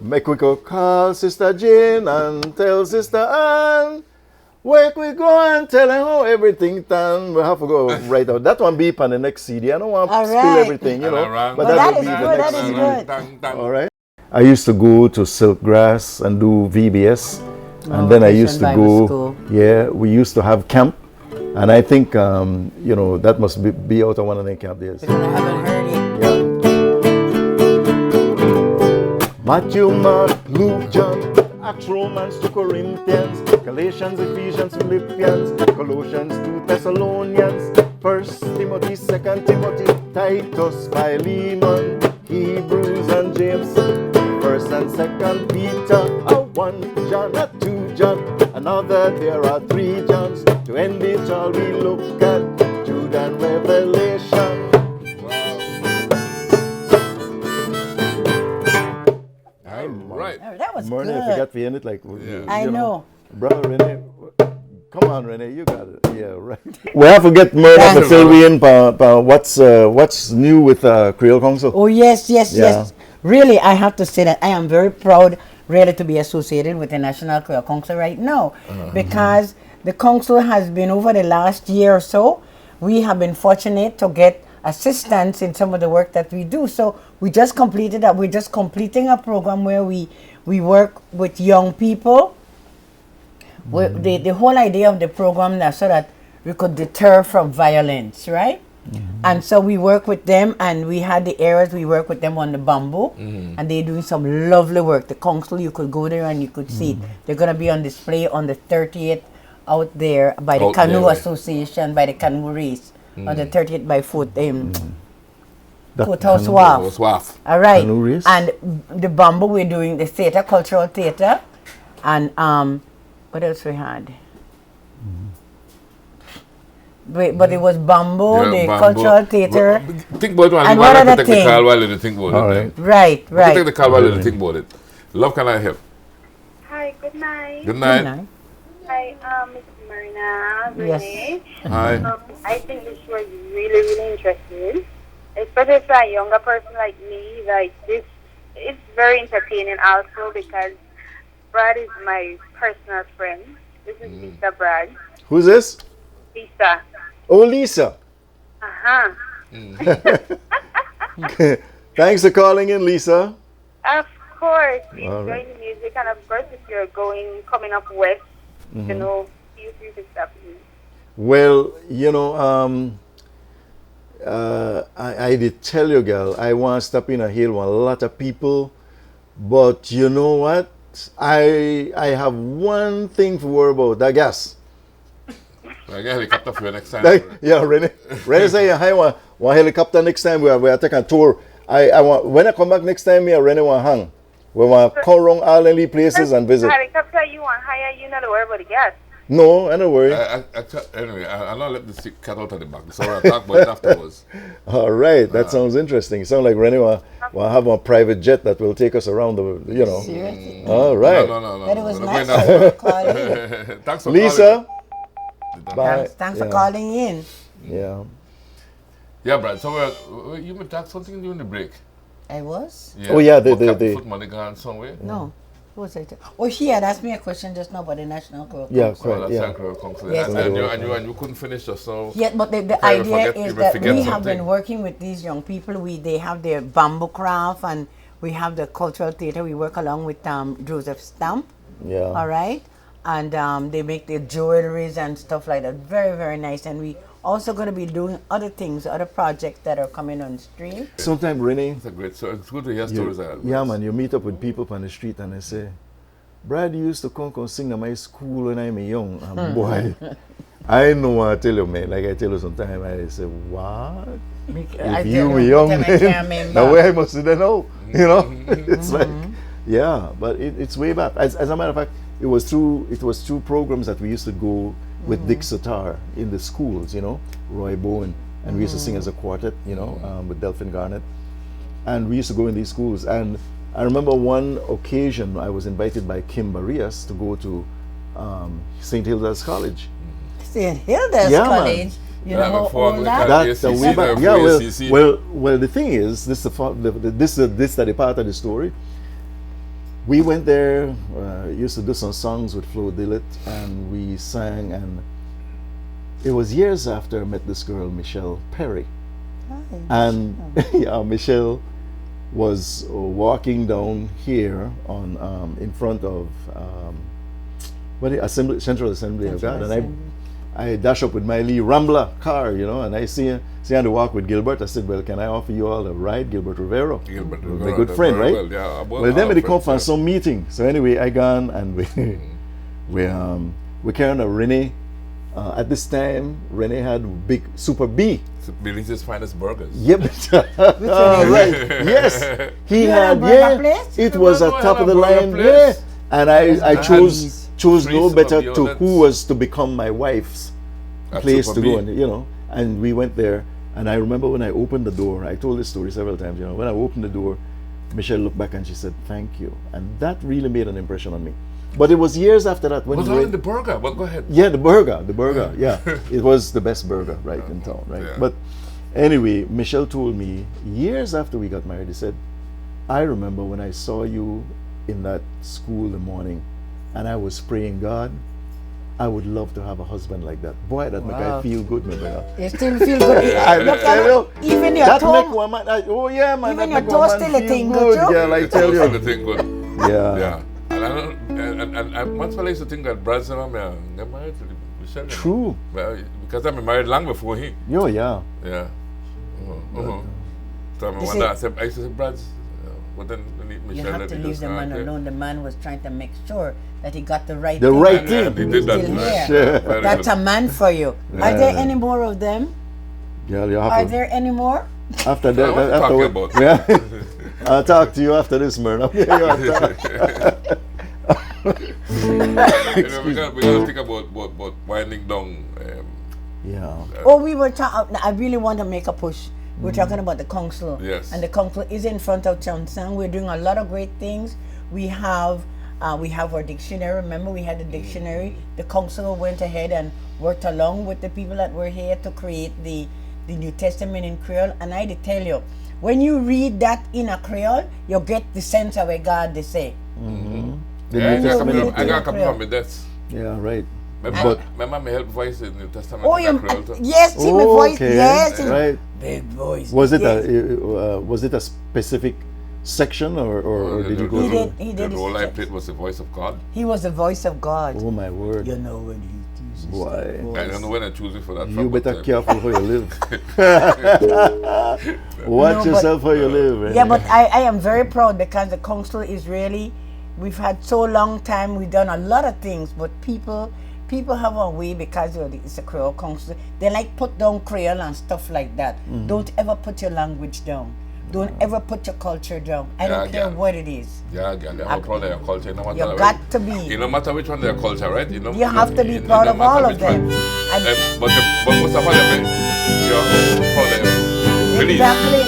Make we go call Sister Jane and tell Sister Ann. Where we go and tell them how everything done. We have to go right out. That one be on the next CD. I don't want to spill everything, you know. But that will be the next CD. All right. I used to go to Silkgrass and do VBS. And then I used to go, we used to have camp. And I think, you know, that must be out of one of the camp days. Because I haven't heard it. Matthew, Mark, Luke, John, Acts, Romans to Corinthians, Galatians, Ephesians, Philippians, Colossians to Thessalonians, 1 Timothy, 2 Timothy, Titus, Philemon, Hebrews and James, 1 and 2 Peter, 1 John, 2 John, another there are 3 Johns. To end it all we look at Jude and Revelation. Right. Oh, that was Myrna, good. I forgot to end it like, I know. Brother Rene, come on, Rene, you got it. Yeah, right. We have to get Myrna to fill me in what's new with Creole Council. Oh, yes. Really, I have to say that I am very proud, really, to be associated with the National Creole Council right now. Because the council has been, over the last year or so, we have been fortunate to get assistance in some of the work that we do. So we just completed that. We're just completing a program where we work with young people. The whole idea of the program is so that we could deter from violence, right? And so we work with them, and we had the areas we work with them on the bamboo, and they're doing some lovely work. The council, you could go there and you could see it. They're going to be on display on the 30th out there by the Canoe Association, by the canoe race. On the 30th by foot, Courthouse Wharf. All right. And the bamboo, we're doing the theater, cultural theater. And what else we had? But it was bamboo, the cultural theater. Think about one. And what other thing? Take the call while you think about it. Right. Take the call while you think about it. Love, can I help? Hi, good night. Good night. Hi, Miss Myrna. Yes. Hi. I think this was really, really interesting, especially for a younger person like me. Like this, it's very entertaining also because Brad is my personal friend. This is Lisa Brad. Who's this? Lisa. Oh, Lisa. Thanks for calling in, Lisa. Of course, we enjoy the music, and of course, if you're coming up west, you know, feel free to stop me. Well, you know, I did tell you, girl, I want to stop in a hill with a lot of people, but you know what? I have one thing to worry about, that gas. I get a helicopter for you next time. Yeah, Rene say I want helicopter next time. We are taking a tour. I want, when I come back next time, me and Rene want to hang. We want to come around all the places and visit. Helicopter you want higher, you not worry about the gas. No, I don't worry. Anyway, I'll not let the cat out of the bag. So I'll talk about it afterwards. All right, that sounds interesting. It sounds like Rene will have a private jet that will take us around the, you know. Seriously? All right. No. But it was nice to call in. Thanks for Lisa. calling. Thanks for calling in. Yeah. Yeah, Brad. So you may talk something during the break. I was? Yeah. Oh yeah, the foot money gone somewhere. No. What was it? Oh, she had asked me a question just now about the National Creole Council. Yeah, correct. Yes. And you couldn't finish just so. Yeah, but the idea is that we have been working with these young people. They have their bamboo craft, and we have the cultural theater. We work along with Joseph Stamp. Yeah. All right. And they make their jewelries and stuff like that. Very, very nice. And we also going to be doing other things, other projects that are coming on stream. Sometimes, Rene, it's a great story. It's good to hear stories like that. Yeah, man, you meet up with people on the street and they say, Brad used to come sing at my school when I'm young. And boy, I know what I tell you, man. Like I tell you sometimes, I say, what? If you were young, now where I must know, you know? It's like, yeah, but it's way back. As a matter of fact, it was through programs that we used to go with Dick Sitar in the schools, you know, Roy Bowen, and we used to sing as a quartet, you know, with Delphine Garnett, and we used to go in these schools. And I remember one occasion I was invited by Kim Barrias to go to St. Hilda's College. St. Hilda's College. Man. You know how old that's the way back. Yeah, well, the thing is, this is the part of the story. we went there, used to do some songs with Flo Dillett, and we sang, and it was years after I met this girl, Michelle Perry. And yeah, Michelle was walking down here on in front of Central Assembly of God, and I dash up with my Lee Rambler car, and I see her to walk with Gilbert. I said, well, can I offer you all a ride? Gilbert Rivero. My good friend, right? Well, then we come from some meeting. So anyway, I gone and we carrying a Rene. At this time, Rene had big Super B. Belize's finest burgers. Yep. Right. Yes. He had, it was at top of the line. Yeah. And I chose no better to who was to become my wife's place to go, and we went there. And I remember when I opened the door, I told this story several times, when I opened the door, Michelle looked back and she said, thank you. And that really made an impression on me. But it was years after that when was all in the burger. Well, go ahead. Yeah, the burger. Yeah, it was the best burger in town, right? Yeah. But anyway, Michelle told me years after we got married. He said, "I remember when I saw you in that school in the morning, and I was praying, God, I would love to have a husband like that. Boy, that make I feel good, my brother. You still feel good. I tell you, even your that toe, make one man. Oh yeah, man. Even your toe still a thing good, girl. I tell you, still a thing good. Yeah. And once I used to think that Brad said, I'm married to Michelle. True. Well, because I've been married long before him. Yo, yeah. Yeah. So I used to say, Brad, but then Michelle, you have to leave the man alone. The man was trying to make sure that he got the right thing. Yeah, he did that. Sure. That's a man for you. Yeah. Are there any more of them? Yeah, you have Are there any more? After that, I'll talk to you after this, Myrna. We got to think about winding down. We were talking. I really want to make a push. We're talking about the council. Yes. And the council is in front of Cheongsang. We're doing a lot of great things. We have our dictionary. Remember, we had the dictionary. The council went ahead and worked along with the people that were here to create the New Testament in Creole. And I tell you, when you read that in a Creole, you get the sense of what God they say. I got a couple of my deaths. Yeah, right. My mom help voice in the New Testament. Yes, see my voice. Yes, right. Big voice. Was it a specific section or did you go? The role I played was the voice of God. He was the voice of God. Oh my word! You know when he uses that voice. I don't know when I choose it for that. You better careful how you live. Watch yourself how you live. Man. Yeah, but I am very proud because the council is really. We've had so long time. We've done a lot of things, but people have a way because it's a Creole council. They like put down Creole and stuff like that. Don't ever put your language down. Don't ever put your culture down. I don't care what it is. Yeah, I'm proud of your culture. No matter you got to be. No matter which one their culture, right? You have to be proud of all of them. But most of all, you're proud of them. Exactly.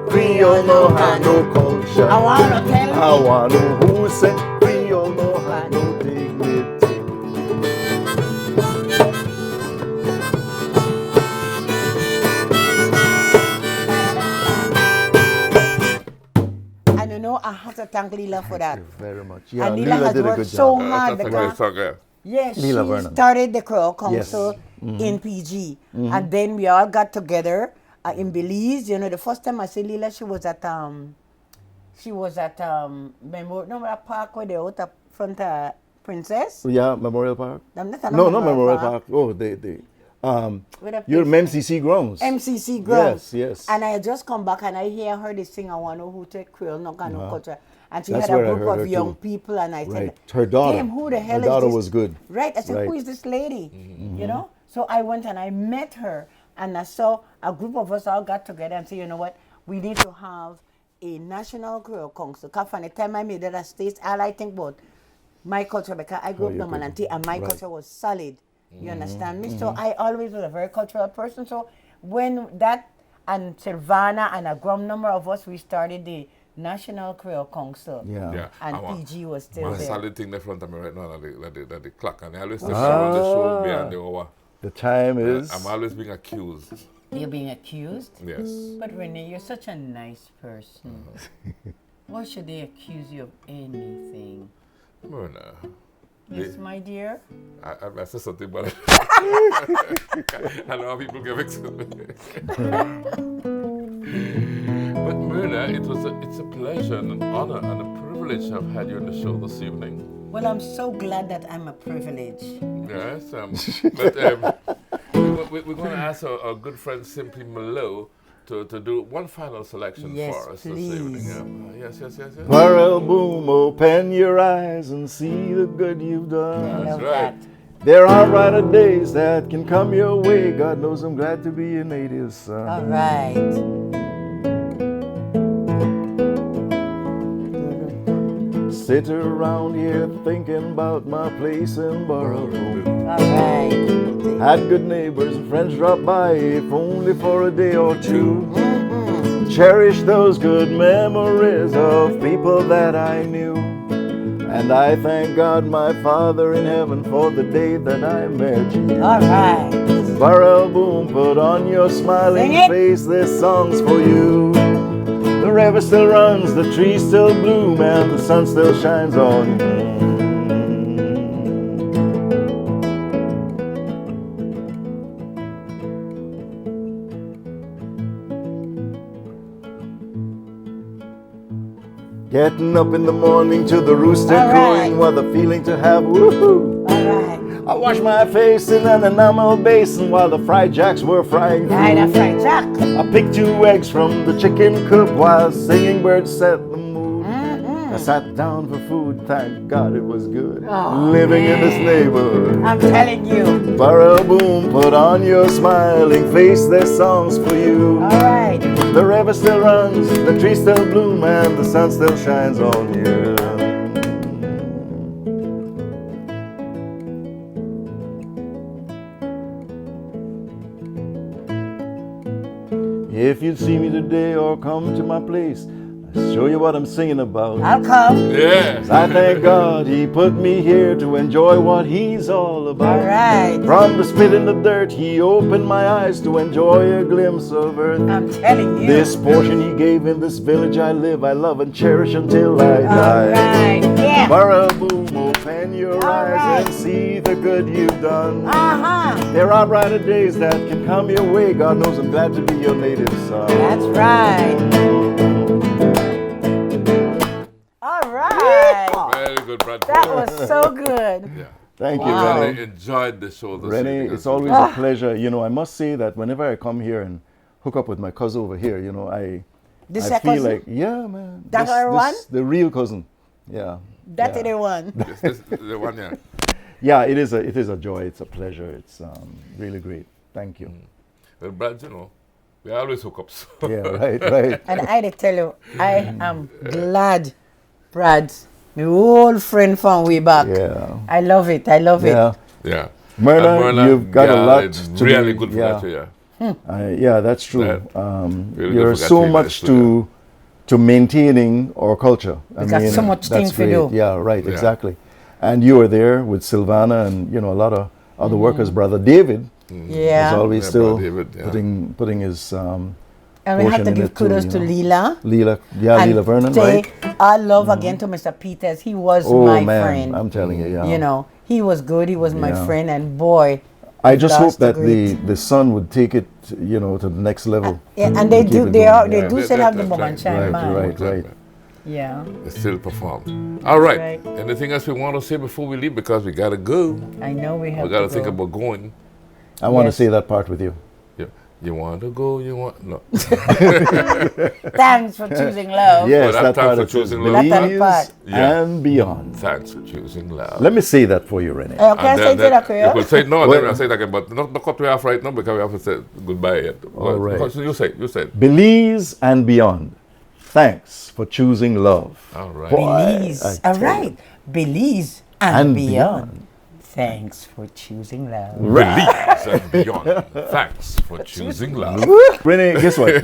Creole no have no culture. I wanna tell you. I wanna who said Creole no have no dignity. And you know, I have to thank Lila for that. Thank you very much. Yeah, and Lila has did worked a good so job. hard because she started the Creole Council in PG, and then we all got together. In Belize, the first time I see Lila, she was at Memorial Park where they out up front of Princess. Yeah, Memorial Park. No, Memorial Park. Oh, you're MCC grounds. MCC grounds. Yes. And I just come back and I hear her this sing. I want to know who take Creole, no culture. And she had a group of young people, and I said, her daughter. Damn, who the hell her daughter is this? was good. Right. I said, who is this lady? So I went and I met her. And I saw a group of us all got together and said, you know what, we need to have a national Creole council. Because from the time I made the states, all I think about my culture, because I grew up in Malante and my culture was solid. You understand me? So I always was a very cultural person. So when that and Silvana and a growing number of us, we started the National Creole Council. And PG was still there. Solid thing in front of me right now, that the clock. And I always show behind the hour. The time is... I'm always being accused. You're being accused? Yes. But Renee, you're such a nice person. Why should they accuse you of anything? Myrna. Yes, my dear? I said something, but I know how people get vexed. But Myrna, it's a pleasure and an honor and a privilege to have had you on the show this evening. Well, I'm so glad that I'm a privilege. Yes, but we're going to ask our good friend Simply Malo to do one final selection for us this evening. Yes. Barrel boom, open your eyes and see the good you've done. That's right. There are brighter days that can come your way. God knows I'm glad to be your native son. All right. Sit around here thinking about my place in Barrel Boom. All right. Had good neighbors and friends drop by, if only for a day or two. Cherish those good memories of people that I knew. And I thank God, my Father in heaven, for the day that I met you. All right. Barrel Boom, put on your smiling face, this song's for you. The river still runs, the trees still bloom, and the sun still shines on you. Getting up in the morning to the rooster crowing, what a feeling to have, woohoo! I wash my face in an enamel basin while the fried jacks were frying food. Right, a fried jack. I picked 2 eggs from the chicken coop while singing birds set the mood. I sat down for food, thank God it was good. Living in this neighborhood. I'm telling you. Barrel Boom, put on your smiling face, there's songs for you. All right. The river still runs, the trees still bloom, and the sun still shines on you. If you'd see me today or come to my place, I'll show you what I'm singing about. I'll come. Yes. I thank God he put me here to enjoy what he's all about. All right. From the spit in the dirt, he opened my eyes to enjoy a glimpse of earth. I'm telling you. This portion he gave in this village I live, I love and cherish until I die. All right. Yeah. Barrel Boom, open your eyes and see the good you've done. There are brighter days that can come your way. God knows I'm glad to be your native son. That's right. All right. Very good, Brad. That was so good. Yeah. Thank you, I Renee. really enjoyed the show this Renee, evening. it's always a pleasure. You know, I must say that whenever I come here and hook up with my cousin over here, you know, I feel cousin? like, yeah, man. That's our one? The real cousin. Yeah. That's the one. This the one, yeah. Yeah, it is a joy. It's a pleasure. It's really great. Thank you. Well, Brad, you know, we always hook up. Yeah, right. And I tell you, I am glad, Brad, my old friend from way back. Yeah. I love it. Yeah. Myrna, you've got a lot to really do. good for you, yeah, that's true. Really you're so much to maintaining our culture. We got so much things to do. Yeah, right, exactly. And you were there with Silvana and, you know, a lot of other workers. Brother David is always still putting his and we have to give kudos to Leela. Leela Vernon, right? I love again to Mr. Peters. He was my friend. I'm telling you, yeah. You know, he was good. He was my friend, and boy, I just hope that the son would take it, you know, to the next level. And they do. They do still have the bomb and chime man. Right. Yeah. They still perform. All right. Anything else we want to say before we leave? Because we gotta go. I know we have. We gotta think about going. I want to say that part with you. You want to go, no. Thanks for choosing love. Yes, that part for choosing love. Belize and beyond. Thanks for choosing love. Let me say that for you, Renee. Okay, I say that, you could say no, then I say that again, but not cut me off right now because we have to say goodbye yet. All right. You said. Belize and beyond. Thanks for choosing love. All right. Belize. All right. Belize and beyond. Thanks for choosing love. Belize and beyond. Thanks for choosing love. Renee, guess what?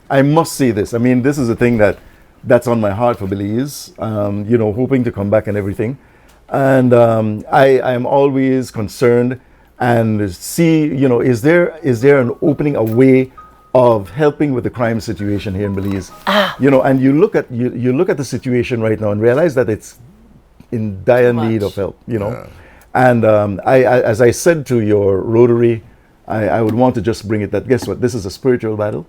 I must say this. I mean, this is a thing that's on my heart for Belize. Hoping to come back and everything. And I am always concerned and see, is there an opening, a way of helping with the crime situation here in Belize? And you look at the situation right now and realize that it's in dire need of help, And as I said to your Rotary, I would want to just bring it that, guess what, this is a spiritual battle,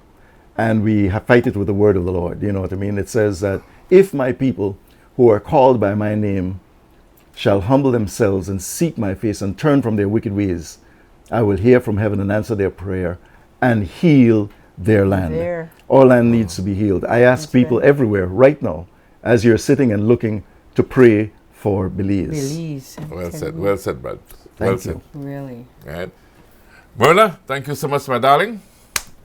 and we fight it with the word of the Lord. You know what I mean? It says that if my people who are called by my name shall humble themselves and seek my face and turn from their wicked ways, I will hear from heaven and answer their prayer and heal their land. Our land needs to be healed. I ask people everywhere right now, as you're sitting and looking, to pray for Belize. Well said, Brad. Thank you. Really. Right. Myrna, thank you so much, my darling.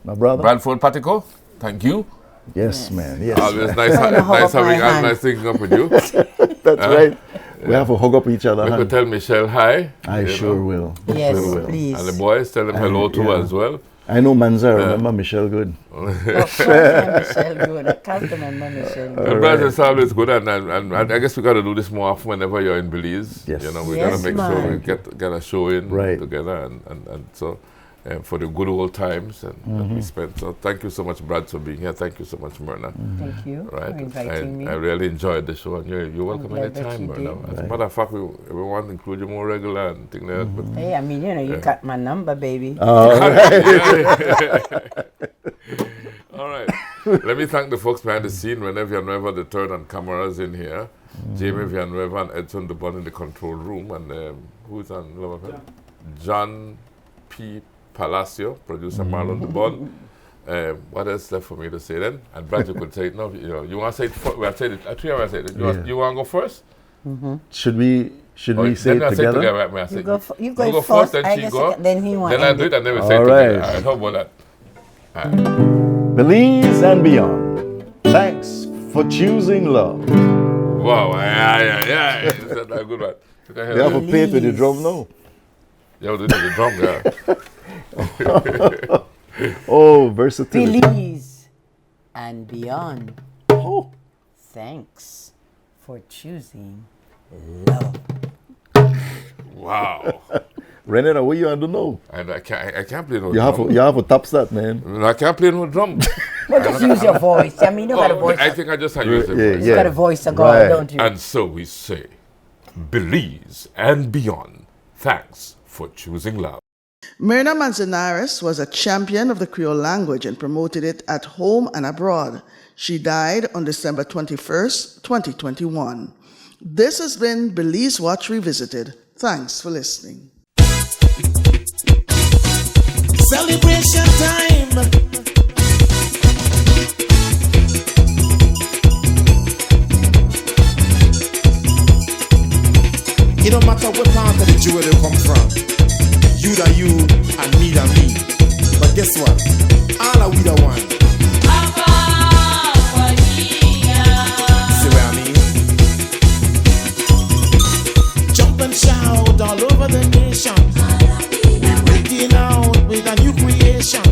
My brother. Brad Pattico, thank you. Yes, man. Yes. Always nice thinking up with you. That's right. We have to hug up each other. You could tell Michelle hi. I sure will. Yes, will. please. And the boys, tell them hello too as well. I know Manzar. Remember Michelle good. Michelle good. I can't remember Michelle good. Brad, it's always good, and I guess we got to do this more often whenever you're in Belize. Yes. We got to make sure we get a show in together, and so for the good old times that we spent. So thank you so much, Brad, for being here. Thank you so much, Myrna. Thank you for inviting me. I really enjoyed the show, and you're welcome anytime, Myrna. As a matter of fact, we want to include you more regular and things like that. But hey, I mean, you got my number, baby. All right. Let me thank the folks behind the scene, René Villanueva, the third, and cameras in here. Jamie Villanueva and Edson Dubon in the control room, and who's on lower head? John P. Palacio, producer Marlon Dubon. What else left for me to say then? And Brad, you could say it now. You want to say it first? Well, I said it. You want to go first? Should we say it together? You go first, then she go. Then he wants. Then I do it, and then we say it together. All right, how about that? All right. Belize and beyond. Thanks for choosing love. Wow, yeah. That's a good one. You have to play it with the drum now. You have to do the drum, yeah. Oh, versatility. Belize and beyond. Oh. Thanks for choosing love. Wow. Renata, what you want to know? And I can't play no drum. You have to top that, man. I can't play no drum. Well, just use your voice. I mean, you got a voice. I think I just use the voice. You got a voice of God, don't you? And so we say, Belize and beyond. Thanks for choosing love. Myrna Manzanarez was a champion of the Creole language and promoted it at home and abroad. She died on December 21st, 2021. This has been Belize Watch Revisited. Thanks for listening. Celebration time. It don't matter what part of the jewel you come from. You da you and me da me. But guess what? All are we the one. See what I mean? Jump and shout all over the nation. We're breaking out with a new creation.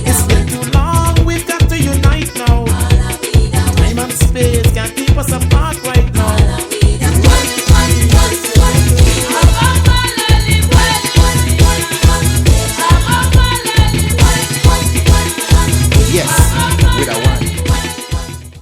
It's been too long, we've got to unite now. Time and space can't keep us apart.